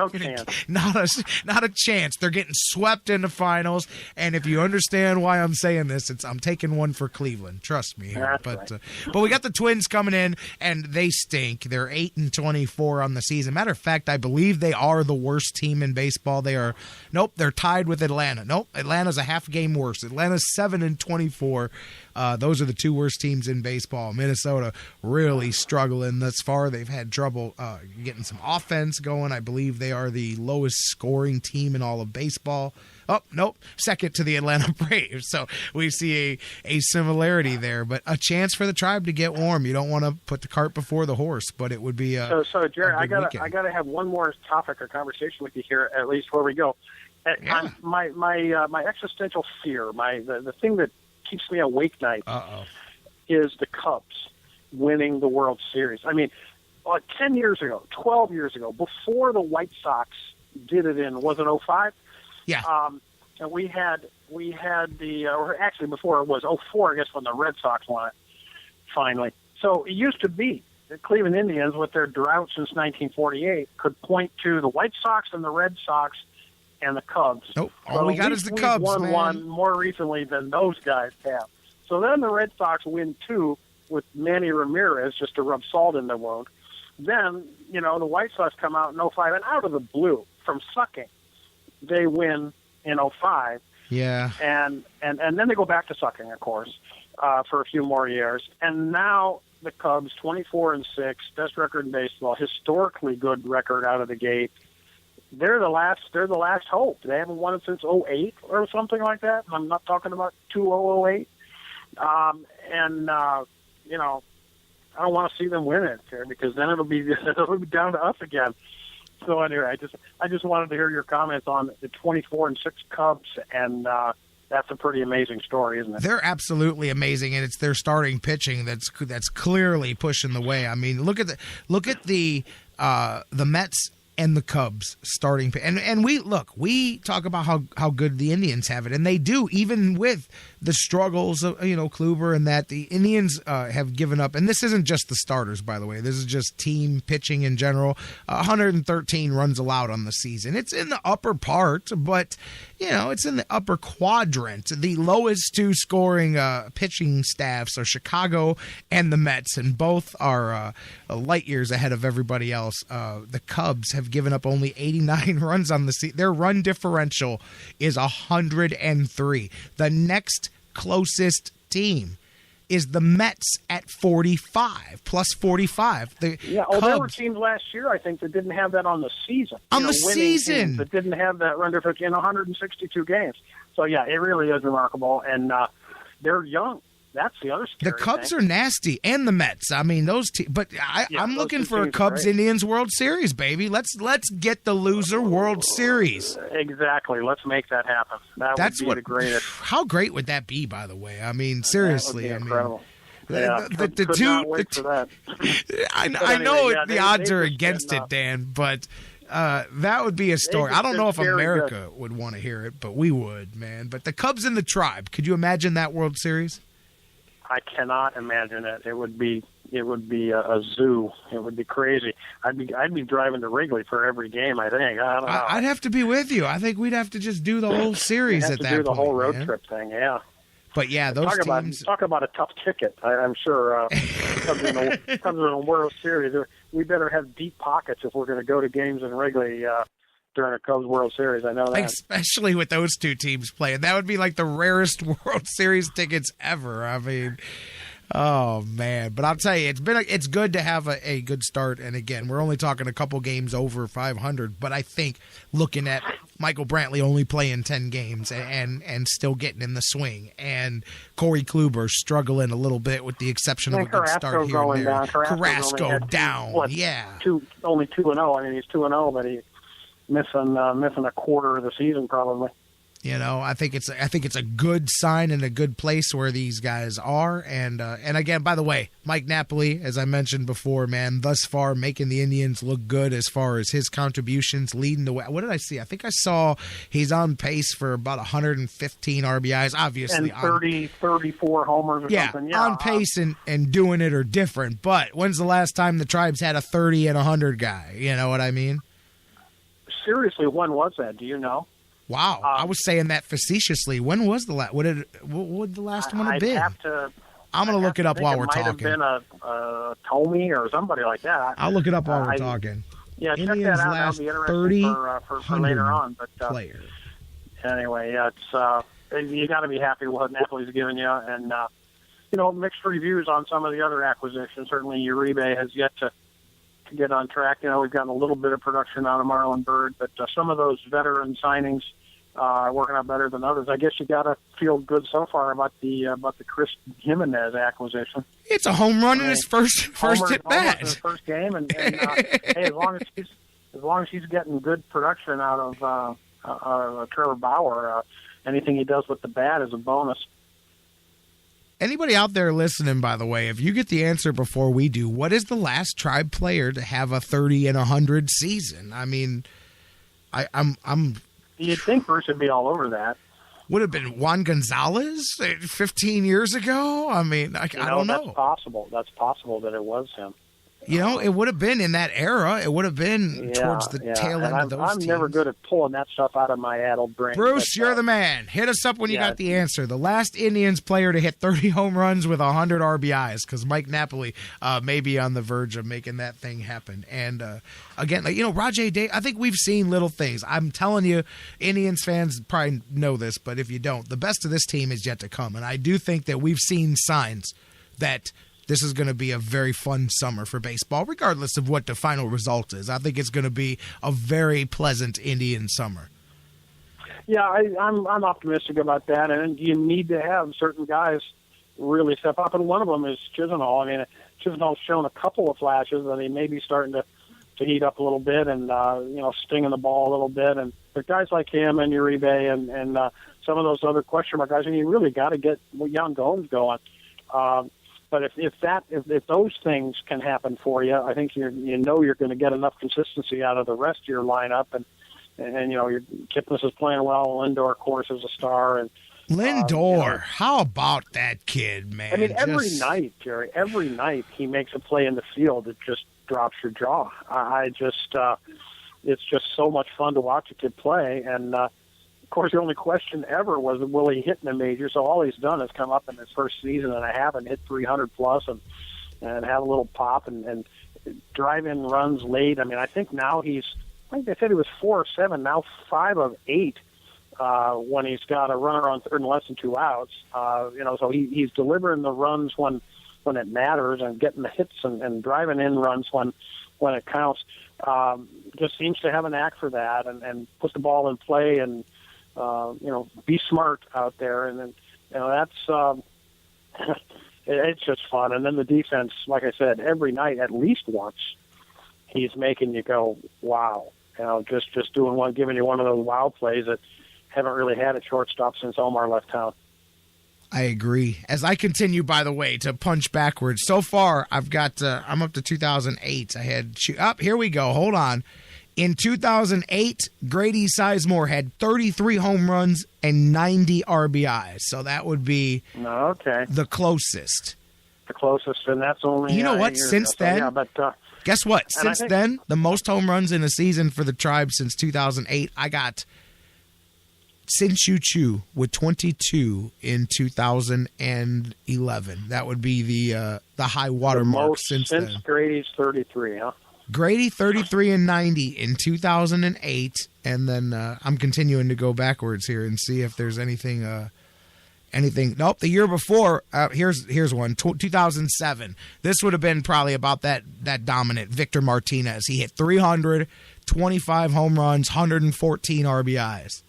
chance. Not a chance. They're getting swept in the finals, and if you understand why I'm saying this, I'm taking one for Cleveland. Trust me here. But we got the Twins coming in, and they stink. They're 8-24 on the season. Matter of fact, I believe they are the worst team in baseball. They're tied with Atlanta. Nope, Atlanta's a half game worse. Atlanta's 7-24. Those are the 2 worst teams in baseball. Minnesota really struggling thus far. They've had trouble getting some offense going. I believe they are the lowest scoring team in all of baseball. Oh, nope, second to the Atlanta Braves. So we see a similarity there, but a chance for the Tribe to get warm. You don't want to put the cart before the horse, but it would be So Jared, I gotta have one more topic or conversation with you here, at least where we go. My existential fear, the thing that keeps me awake nights is the Cubs winning the World Series. I mean, 10 years ago, 12 years ago, before the White Sox did it in, was it 2005? Yeah. And we had or actually before it was 2004, I guess, when the Red Sox won it, finally. So it used to be the Cleveland Indians, with their drought since 1948, could point to the White Sox and the Red Sox and the Cubs. Nope. All we got is the Cubs, won man. One more recently than those guys have. So then the Red Sox win 2 with Manny Ramirez just to rub salt in the wound. Then, the White Sox come out in 2005, and out of the blue, from sucking, they win in 2005. Yeah. And then they go back to sucking, of course, for a few more years. And now the Cubs, 24-6, best record in baseball, historically good record out of the gate. They're the last hope. They haven't won it since 2008 or something like that. I'm not talking about 2008. I don't want to see them win it because then it'll be down to us again. So anyway, I just wanted to hear your comments on the 24-6 Cubs, and that's a pretty amazing story, isn't it? They're absolutely amazing, and it's their starting pitching that's clearly pushing the way. I mean, look at the Mets and the Cubs starting. And we talk about how good the Indians have it, and they do, even with the struggles of, Kluber and that. The Indians have given up, and this isn't just the starters, by the way. This is just team pitching in general. 113 runs allowed on the season. It's in the upper part, but it's in the upper quadrant. The lowest two scoring pitching staffs are Chicago and the Mets, and both are light years ahead of everybody else. The Cubs have given up only 89 runs on the season. Their run differential is 103. The next closest team is the Mets at 45, plus 45. There were teams last year, I think, that didn't have that on the season. Season. That didn't have that run differential in 162 games. So, yeah, it really is remarkable. And they're young. That's the other scary The Cubs thing. are nasty, and the Mets. I mean, those teams. But I'm looking for a Cubs-Indians World Series, baby. Let's get the loser World Series. Exactly. Let's make that happen. That's would be the greatest. How great would that be, by the way? I mean, seriously. That would be incredible. I know the odds are against it, Dan, but that would be a story. I don't know if America would want to hear it, but we would, man. But the Cubs and the Tribe, could you imagine that World Series? I cannot imagine it. It would be a zoo. It would be crazy. I'd be driving to Wrigley for every game. I think. I don't know. I'd have to be with you. I think we'd have to just do the whole series at that point. Do the whole road trip thing. Yeah. But yeah, those teams. Talk about a tough ticket. I'm sure. Comes in a World Series. We better have deep pockets if we're going to go to games in Wrigley during a Cubs World Series. I know that. Especially with those two teams playing. That would be like the rarest World Series tickets ever. I mean, oh, man. But I'll tell you, it's good to have a good start. And, again, we're only talking a couple games over 500. But I think looking at Michael Brantley only playing 10 games and still getting in the swing, and Corey Kluber struggling a little bit with the exception of a good start here and there. Carrasco down. Only 2-0. I mean, he's 2-0, but he's missing a quarter of the season probably. I think it's a good sign and a good place where these guys are. And again, by the way, Mike Napoli, as I mentioned before, man, thus far making the Indians look good as far as his contributions, leading the way. What did I see? I think I saw he's on pace for about 115 RBIs, obviously. And 34 homers or something. Yeah, on pace and doing it are different. But when's the last time the Tribes had a 30 and 100 guy? You know what I mean? Seriously, when was that? Do you know? Wow, I was saying that facetiously. When was the last? What would the last one have been? I'm going to look it up while we're talking. It might have been a Tommy or somebody like that. I'll look it up while we're talking. Yeah, check Indians that out. That'll be interesting for later on. But player. Anyway, it's you got to be happy with what Napoli's given you, and mixed reviews on some of the other acquisitions. Certainly, Uribe has yet to get on track. We've gotten a little bit of production out of Marlon Byrd, but some of those veteran signings are working out better than others. I guess you got to feel good so far about the Chris Jimenez acquisition. It's a home run in his first at bat, in his first game, and hey, as long as he's getting good production out of Trevor Bauer, anything he does with the bat is a bonus. Anybody out there listening, by the way, if you get the answer before we do, what is the last Tribe player to have a 30 and 100 season? I mean, I'm. You'd think Bruce would be all over that. Would have been Juan Gonzalez 15 years ago. I mean, I don't know. That's possible. That's possible that it was him. It would have been in that era. It would have been towards the tail end of those teams. I'm never good at pulling that stuff out of my addled brain. Bruce, you're the man. Hit us up when you got the answer. The last Indians player to hit 30 home runs with 100 RBIs, because Mike Napoli may be on the verge of making that thing happen. And, again, Rajay Day, I think we've seen little things. I'm telling you, Indians fans probably know this, but if you don't, the best of this team is yet to come. And I do think that we've seen signs that this is going to be a very fun summer for baseball, regardless of what the final result is. I think it's going to be a very pleasant Indian summer. Yeah, I'm optimistic about that, and you need to have certain guys really step up, and one of them is Chisenhall. I mean, Chisenhall's shown a couple of flashes that he may be starting to heat up a little bit and, stinging the ball a little bit. And but guys like him and Uribe and some of those other question mark guys, and you really got to get young Gomes going. But if those things can happen for you, I think you're going to get enough consistency out of the rest of your lineup, and your Kipnis is playing well. Lindor, of course, is a star, and Lindor, how about that kid, man? I mean, every night, Jerry, every night he makes a play in the field that just drops your jaw. It's just so much fun to watch a kid play, and of course, the only question ever was, will he hit in a major? So all he's done is come up in his first season and a half and hit 300 plus and have a little pop and drive in runs late. I mean, I think now I think they said he was 4 of 7, now 5 of 8 when he's got a runner on third and less than 2 outs. So he's delivering the runs when it matters and getting the hits and driving in runs when it counts. Just seems to have a knack for that and put the ball in play and be smart out there, and then that's it's just fun. And then the defense, like I said, every night at least once, he's making you go, wow. Just giving you one of those wow plays that haven't really had at shortstop since Omar left town. I agree. As I continue, by the way, to punch backwards, so far I've got I'm up to 2008. I had here we go. Hold on. In 2008, Grady Sizemore had 33 home runs and 90 RBIs. So that would be the closest. The closest, and that's only you know what? Since then, guess what? Since then, the most home runs in a season for the Tribe since 2008, I got Sin-Chu Chu with 22 in 2011. That would be the high water mark since then. Grady's 33, huh? Grady 33 and 90 in 2008, and then I'm continuing to go backwards here and see if there's anything. Nope, the year before. Here's one. 2007. This would have been probably about that dominant. Victor Martinez. He hit 300, 25 home runs, 114 RBIs.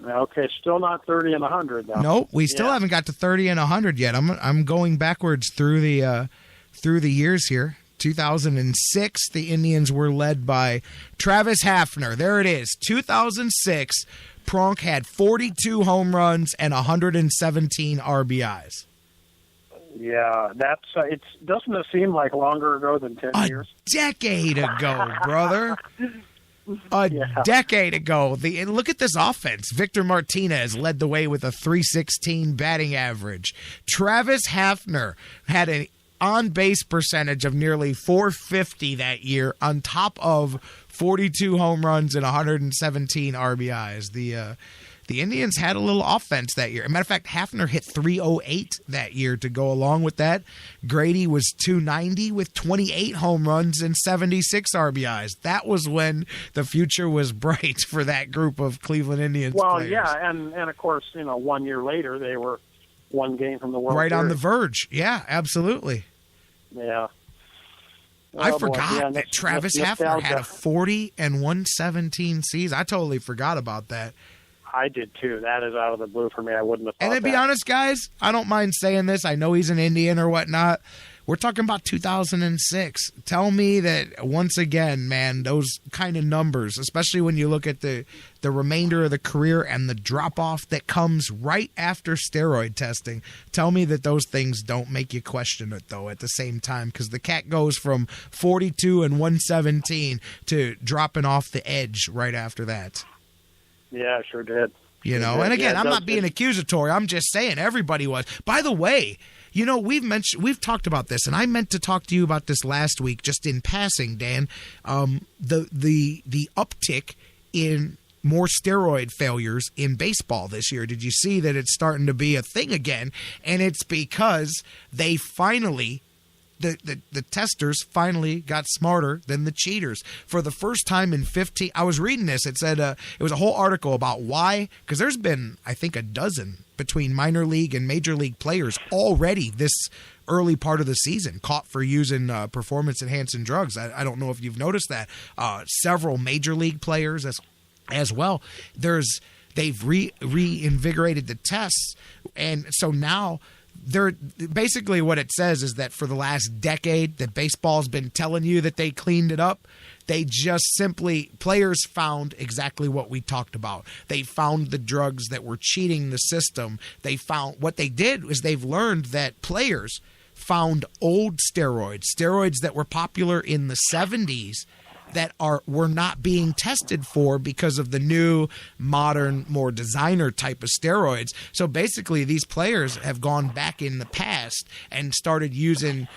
Okay, still not 30 and 100 though. Nope, we still haven't got to 30 and 100 yet. I'm going backwards through the years here. 2006, the Indians were led by Travis Hafner. There it is. 2006, Pronk had 42 home runs and 117 RBIs. Yeah, doesn't it seem like longer ago than 10 years? A decade ago, brother. Decade ago. Look at this offense. Victor Martinez led the way with a .316 batting average. Travis Hafner had an on-base percentage of nearly .450 that year, on top of 42 home runs and 117 RBIs. The Indians had a little offense that year. As a matter of fact, Hafner hit .308 that year to go along with that. Grady was .290 with 28 home runs and 76 RBIs. That was when the future was bright for that group of Cleveland Indians players. Yeah, and of course, 1 year later, they were one game from the World Series. Right on the verge. Yeah, absolutely. Yeah. I forgot that Travis Hafner had a 40 and 117 season. I totally forgot about that. I did too. That is out of the blue for me. I wouldn't have thought And to be honest, guys, I don't mind saying this. I know he's an Indian or whatnot. We're talking about 2006. Tell me that, once again, man, those kind of numbers, especially when you look at the remainder of the career and the drop-off that comes right after steroid testing, tell me that those things don't make you question it, though, at the same time, because the cat goes from 42 and 117 to dropping off the edge right after that. Yeah, sure did. And again, I'm not being accusatory. I'm just saying everybody was. By the way, we've talked about this, and I meant to talk to you about this last week, just in passing, Dan. The uptick in more steroid failures in baseball this year. Did you see that it's starting to be a thing again? And it's because they finally, the testers finally got smarter than the cheaters. For the first time in 15, I was reading this. It said it was a whole article about why, because there's been, I think, a dozen between minor league and major league players already this early part of the season caught for using performance-enhancing drugs. I don't know if you've noticed that. Several major league players as well. They've reinvigorated the tests, and so now they're basically, what it says is that for the last decade that baseball's been telling you that they cleaned it up. They just simply, players found exactly what we talked about. They found the drugs that were cheating the system. They found, what they did was they've learned that players found old steroids that were popular in the 70s that were not being tested for because of the new, modern, more designer type of steroids. So basically, these players have gone back in the past and started using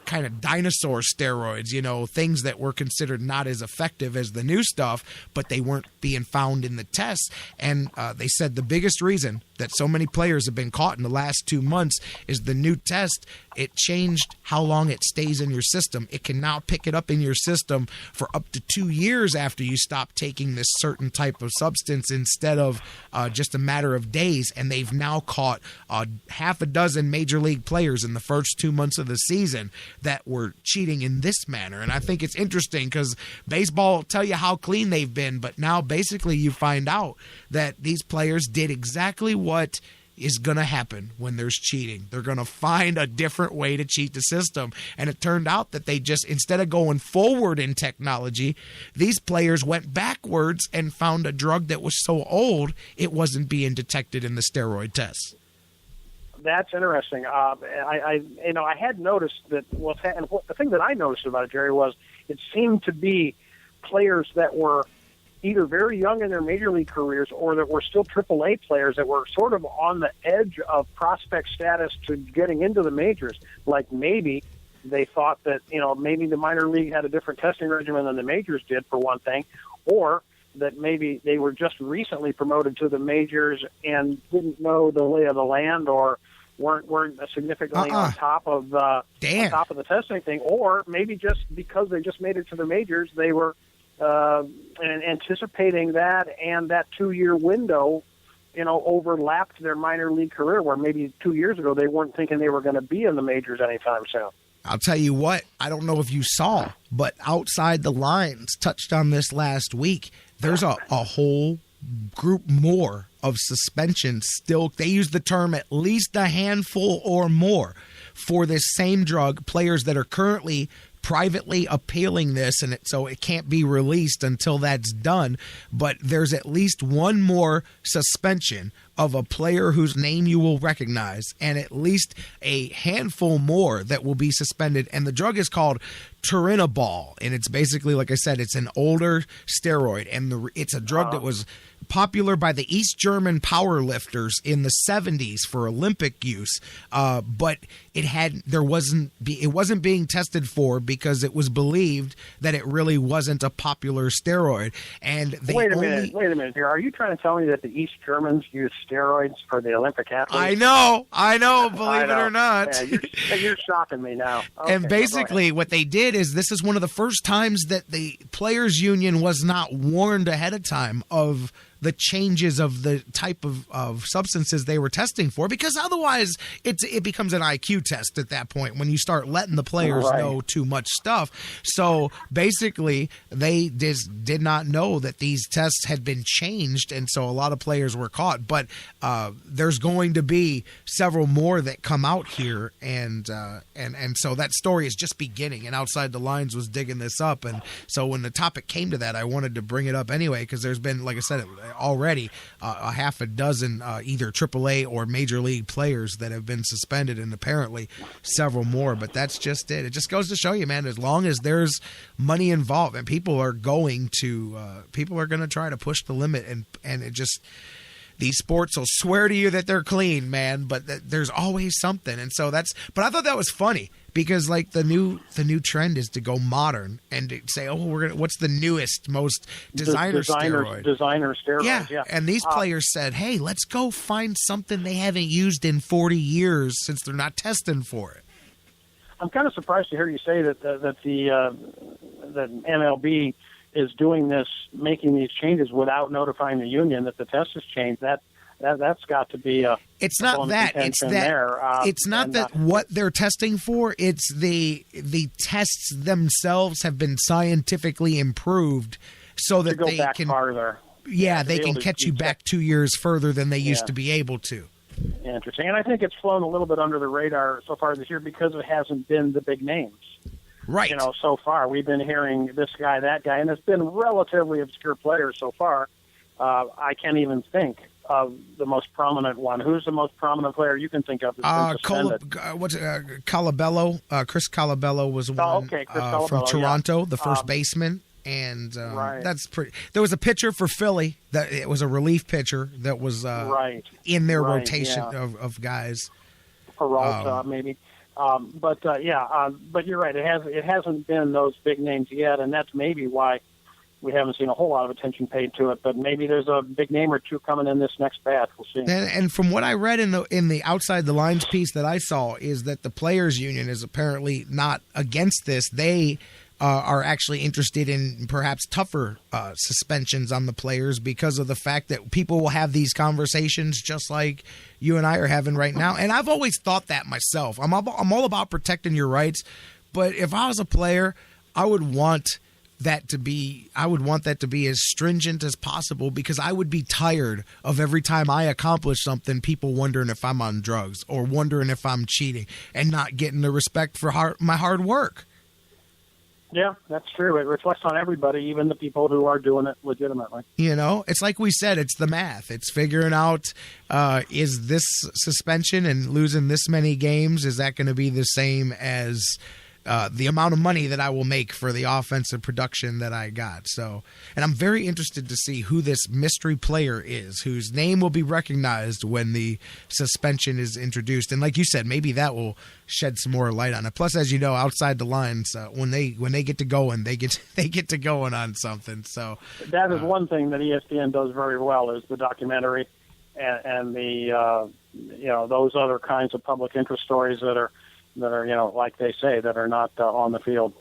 kind of dinosaur steroids, things that were considered not as effective as the new stuff, but they weren't being found in the tests. And they said the biggest reason that so many players have been caught in the last 2 months is the new test. It changed how long it stays in your system. It can now pick it up in your system for up to 2 years after you stop taking this certain type of substance instead of just a matter of days. And they've now caught half a dozen major league players in the first 2 months of the season that were cheating in this manner. And I think it's interesting because baseball will tell you how clean they've been, but now basically you find out that these players did exactly what is going to happen when there's cheating. They're going to find a different way to cheat the system. And it turned out that they just, instead of going forward in technology, these players went backwards and found a drug that was so old it wasn't being detected in the steroid tests. That's interesting. I had noticed that the thing that I noticed about it, Jerry, was it seemed to be players that were either very young in their major league careers or that were still AAA players that were sort of on the edge of prospect status to getting into the majors. Like maybe they thought that, maybe the minor league had a different testing regimen than the majors did, for one thing, or that maybe they were just recently promoted to the majors and didn't know the lay of the land or weren't significantly on top of the testing thing, or maybe just because they just made it to the majors, they were anticipating that, and that 2-year window, overlapped their minor league career, where maybe 2 years ago they weren't thinking they were going to be in the majors anytime soon. I'll tell you what, I don't know if you saw, but Outside the Lines touched on this last week. There's a whole group more of suspensions still. They use the term at least a handful or more for this same drug, players that are currently privately appealing this, and so it can't be released until that's done. But there's at least one more suspension of a player whose name you will recognize, and at least a handful more that will be suspended. And the drug is called Turinabol, and it's basically, like I said, it's an older steroid, and it's a drug that was popular by the East German powerlifters in the 70s for Olympic use, but it wasn't being tested for because it was believed that it really wasn't a popular steroid. And wait a minute here. Are you trying to tell me that the East Germans used steroids for the Olympic athletes? I know. Believe it or not. Yeah, you're shocking me now. Okay, and basically, what they did is this is one of the first times that the players' union was not warned ahead of time of the changes of the type of substances they were testing for, because otherwise it becomes an IQ test at that point when you start letting the players know too much stuff. So basically, they just did not know that these tests had been changed, and so a lot of players were caught. But there's going to be several more that come out here, and so that story is just beginning. And Outside the Lines was digging this up, and so when the topic came to that, I wanted to bring it up anyway, because there's been, like I said, already a half a dozen either AAA or major league players that have been suspended, and apparently several more. But that's just it. It just goes to show you, man, as long as there's money involved, and people are going to try to push the limit, and it just, these sports will swear to you that they're clean, man, but there's always something. And so but I thought that was funny, because like the new trend is to go modern and to say, what's the newest, most designer steroid? Designer steroids, yeah. And these players said, hey, let's go find something they haven't used in 40 years since they're not testing for it. I'm kind of surprised to hear you say that that MLB is doing this, making these changes without notifying the union that the test has changed. That's got to be a. It's not that. It's that. It's not that what they're testing for. It's the tests themselves have been scientifically improved so that they can farther. Yeah, they can catch you back 2 years further than they used to be able to. Interesting, and I think it's flown a little bit under the radar so far this year because it hasn't been the big names. Right. So far we've been hearing this guy, that guy, and it's been relatively obscure players so far. I can't even think the most prominent one. Who's the most prominent player you can think of that's been suspended? Colabello. Chris Colabello was one Chris Colabello, from Toronto, the first baseman. And that's pretty. There was a pitcher for Philly that it was a relief pitcher that was in their rotation of guys. Peralta, maybe. But you're right. It hasn't been those big names yet, and that's maybe why we haven't seen a whole lot of attention paid to it. But maybe there's a big name or two coming in this next batch. We'll see. And from what I read in the outside the lines piece that I saw is that the players' union is apparently not against this. They are actually interested in perhaps tougher suspensions on the players because of the fact that people will have these conversations just like you and I are having right now. And I've always thought that myself. I'm all about protecting your rights, but if I was a player, I would want that to be as stringent as possible because I would be tired of every time I accomplish something, people wondering if I'm on drugs or wondering if I'm cheating and not getting the respect for my hard work. Yeah, that's true. It reflects on everybody, even the people who are doing it legitimately. It's like we said, it's the math. It's figuring out, is this suspension and losing this many games, is that going to be the same as the amount of money that I will make for the offensive production that I got? So, and I'm very interested to see who this mystery player is, whose name will be recognized when the suspension is introduced. And like you said, maybe that will shed some more light on it. Plus, as you know, outside the lines, when they get to going, they get to going on something. So that is one thing that ESPN does very well is the documentary and the those other kinds of public interest stories that are like they say, that are not on the field.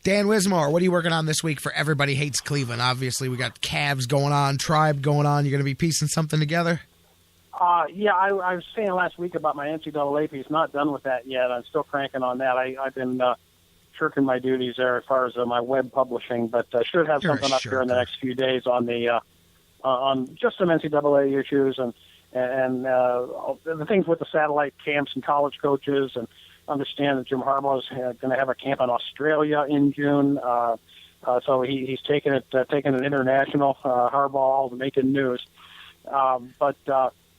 Dan Wismar, what are you working on this week for Everybody Hates Cleveland? Obviously, we got Cavs going on, Tribe going on. You're going to be piecing something together? I was saying last week about my NCAA piece. Not done with that yet. I'm still cranking on that. I've been shirking my duties there as far as my web publishing, but I should have something up here in the next few days on the on just some NCAA issues and the things with the satellite camps and college coaches, and understand that Jim Harbaugh is going to have a camp in Australia in June. So he's taking it international. Harbaugh making news. But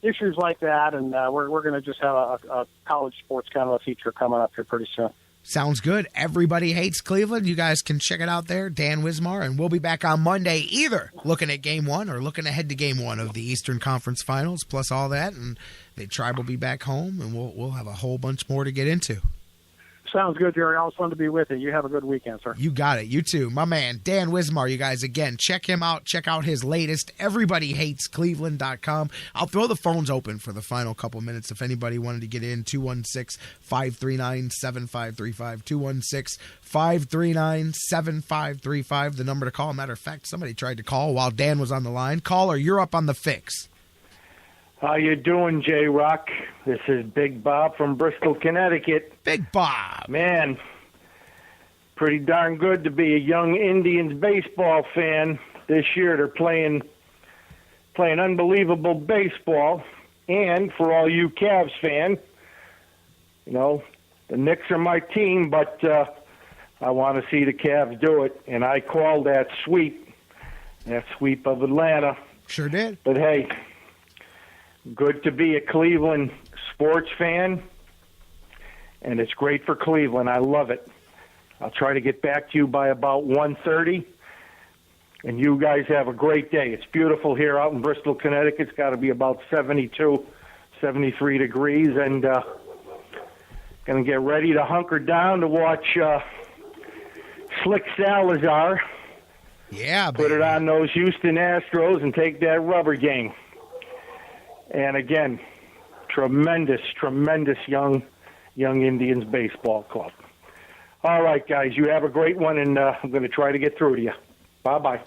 issues like that, and we're going to just have a college sports kind of a feature coming up here pretty soon. Sounds good. Everybody Hates Cleveland. You guys can check it out there. Dan Wismar, and we'll be back on Monday either looking at Game 1 or looking ahead to Game 1 of the Eastern Conference Finals, plus all that, and the Tribe will be back home, and we'll have a whole bunch more to get into. Sounds good, Jerry. Always fun to be with you. You have a good weekend, sir. You got it. You too. My man, Dan Wismar, you guys, again, check him out. Check out his latest, everybodyhatescleveland.com. I'll throw the phones open for the final couple minutes if anybody wanted to get in. 216-539-7535. 216-539-7535, the number to call. Matter of fact, somebody tried to call while Dan was on the line. Caller, you're up on the fix. How you doing, J-Rocc? This is Big Bob from Bristol, Connecticut. Big Bob. Man, pretty darn good to be a young Indians baseball fan. This year they're playing unbelievable baseball. And for all you Cavs fans, the Knicks are my team, but I want to see the Cavs do it. And I called that sweep of Atlanta. Sure did. But hey, good to be a Cleveland sports fan, and it's great for Cleveland. I love it. I'll try to get back to you by about 1:30, and you guys have a great day. It's beautiful here out in Bristol, Connecticut. It's got to be about 72, 73 degrees, and going to get ready to hunker down to watch Slick Salazar. Yeah, put it on those Houston Astros and take that rubber game. And again, tremendous young Indians baseball club. All right, guys, you have a great one, and I'm going to try to get through to you. Bye-bye.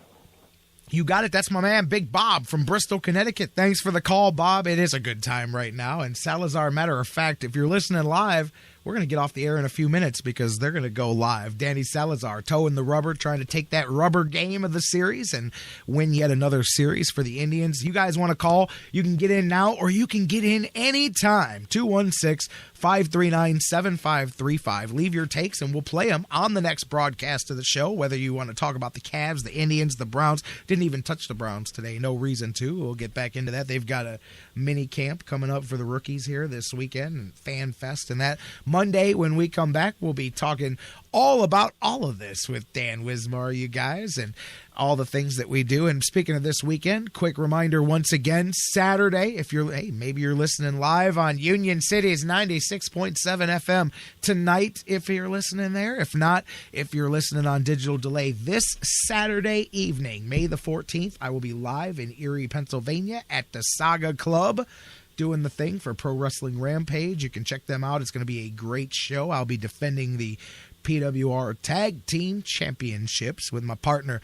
You got it. That's my man, Big Bob from Bristol, Connecticut. Thanks for the call, Bob. It is a good time right now. And Salazar, matter of fact, if you're listening live, we're going to get off the air in a few minutes because they're going to go live. Danny Salazar toeing the rubber, trying to take that rubber game of the series and win yet another series for the Indians. You guys want to call? You can get in now or you can get in anytime. 216-539-7535. Leave your takes and we'll play them on the next broadcast of the show, whether you want to talk about the Cavs, the Indians, the Browns. Didn't even touch the Browns today. No reason to. We'll get back into that. They've got a mini camp coming up for the rookies here this weekend and Fan Fest and that. Monday, when we come back, we'll be talking all about all of this with Dan Wismar, you guys, and all the things that we do. And speaking of this weekend, quick reminder once again, Saturday, if you're, maybe you're listening live on Union City's 96.7 FM tonight, if you're listening there. If not, if you're listening on digital delay, this Saturday evening, May the 14th, I will be live in Erie, Pennsylvania at the Saga Club, doing the thing for Pro Wrestling Rampage. You can check them out. It's going to be a great show. I'll be defending the PWR Tag Team Championships with my partner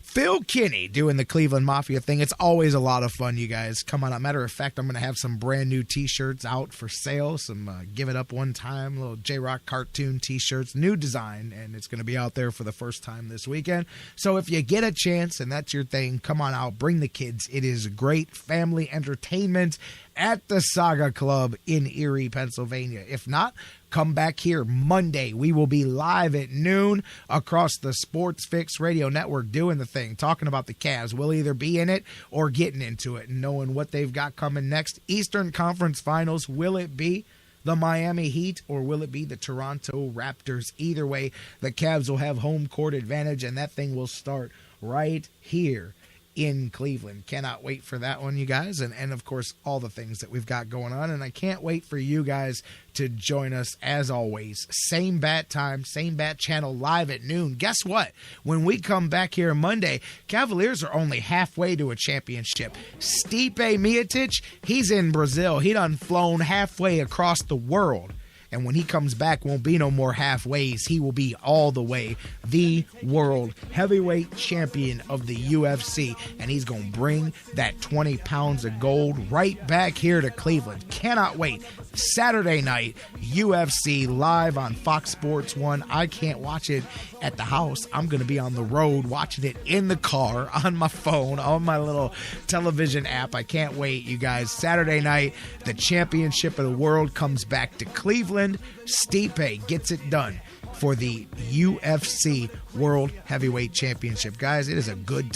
Phil Kinney doing the Cleveland Mafia thing. It's always a lot of fun, you guys. Come on out. Matter of fact, I'm going to have some brand new t-shirts out for sale. Some Give It Up One Time, little J-Rocc cartoon t-shirts, new design, and it's going to be out there for the first time this weekend. So if you get a chance and that's your thing, come on out. Bring the kids. It is great family entertainment at the Saga Club in Erie, Pennsylvania. If not, come back here Monday. We will be live at noon across the Sports Fix Radio Network doing the thing, talking about the Cavs. We'll either be in it or getting into it and knowing what they've got coming next. Eastern Conference Finals, will it be the Miami Heat or will it be the Toronto Raptors? Either way, the Cavs will have home court advantage, and that thing will start right here in Cleveland. Cannot wait for that one, you guys, and of course all the things that we've got going on, and I can't wait for you guys to join us as always. Same bat time, same bat channel, live at noon. Guess what? When we come back here Monday, Cavaliers are only halfway to a championship. Stipe Miocic, he's in Brazil. He done flown halfway across the world. And when he comes back, won't be no more halfways. He will be all the way the world heavyweight champion of the UFC. And he's going to bring that 20 pounds of gold right back here to Cleveland. Cannot wait. Saturday night, UFC live on Fox Sports 1. I can't watch it at the house. I'm going to be on the road watching it in the car, on my phone, on my little television app. I can't wait, you guys. Saturday night, the championship of the world comes back to Cleveland. Stipe gets it done for the UFC World Heavyweight Championship. Guys, it is a good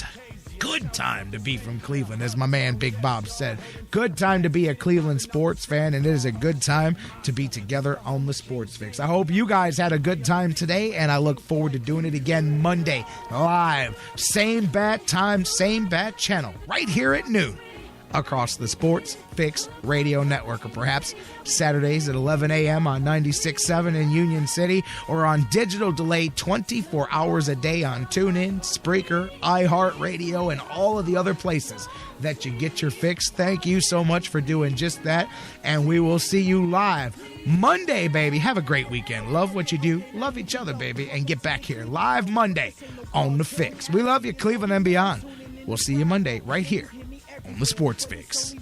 time to be from Cleveland, as my man Big Bob said. Good time to be a Cleveland sports fan, and it is a good time to be together on the Sports Fix. I hope you guys had a good time today, and I look forward to doing it again Monday, live. Same bat time, same bat channel, right here at noon across the Sports Fix Radio Network, or perhaps Saturdays at 11 a.m. on 96.7 in Union City, or on digital delay 24 hours a day on TuneIn, Spreaker, iHeartRadio, and all of the other places that you get your fix. Thank you so much for doing just that, and we will see you live Monday, baby. Have a great weekend. Love what you do. Love each other, baby, and get back here live Monday on The Fix. We love you, Cleveland and beyond. We'll see you Monday right here on the Sports Fix.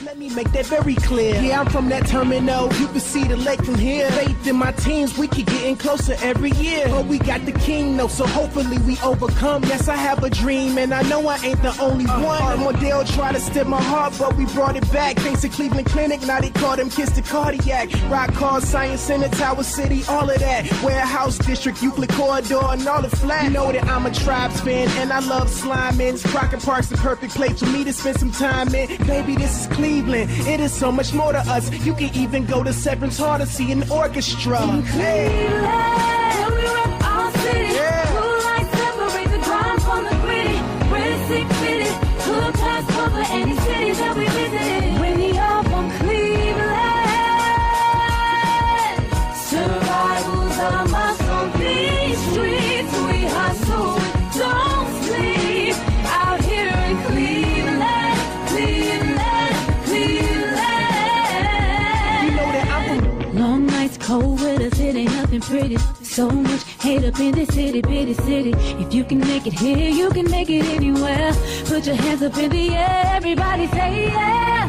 Let me make that very clear. Yeah, I'm from that terminal. You can see the lake from here. Faith in my teams, we keep getting closer every year. But we got the king, though, so hopefully we overcome. Yes, I have a dream, and I know I ain't the only one. Armadale tried to steal my heart, but we brought it back. Thanks to Cleveland Clinic, now they call them kids the cardiac. Rock Cars, Science Center, Tower City, all of that. Warehouse District, Euclid Corridor, and all the flat. You know that I'm a Tribes fan, and I love Slimans. Crockett Park's the perfect place for me to spend some time in. Baby, this is Cleveland. It is so much more to us. You can even go to Severance Hall to see an orchestra. Hey. We rep our city. Yeah. Blue lights separate the ground from the gritty. We're sick fitted. Could pass over any city that we visited. When the up on Cleveland. Survivals are must on these streets. We hustle, don't sleep. Out here in Cleveland, Cleveland, Cleveland. You know that I'm from long nights, cold weathers, it ain't nothing pretty. So much hate up in this itty bitty city. If you can make it here, you can make it anywhere. Put your hands up in the air, everybody say yeah.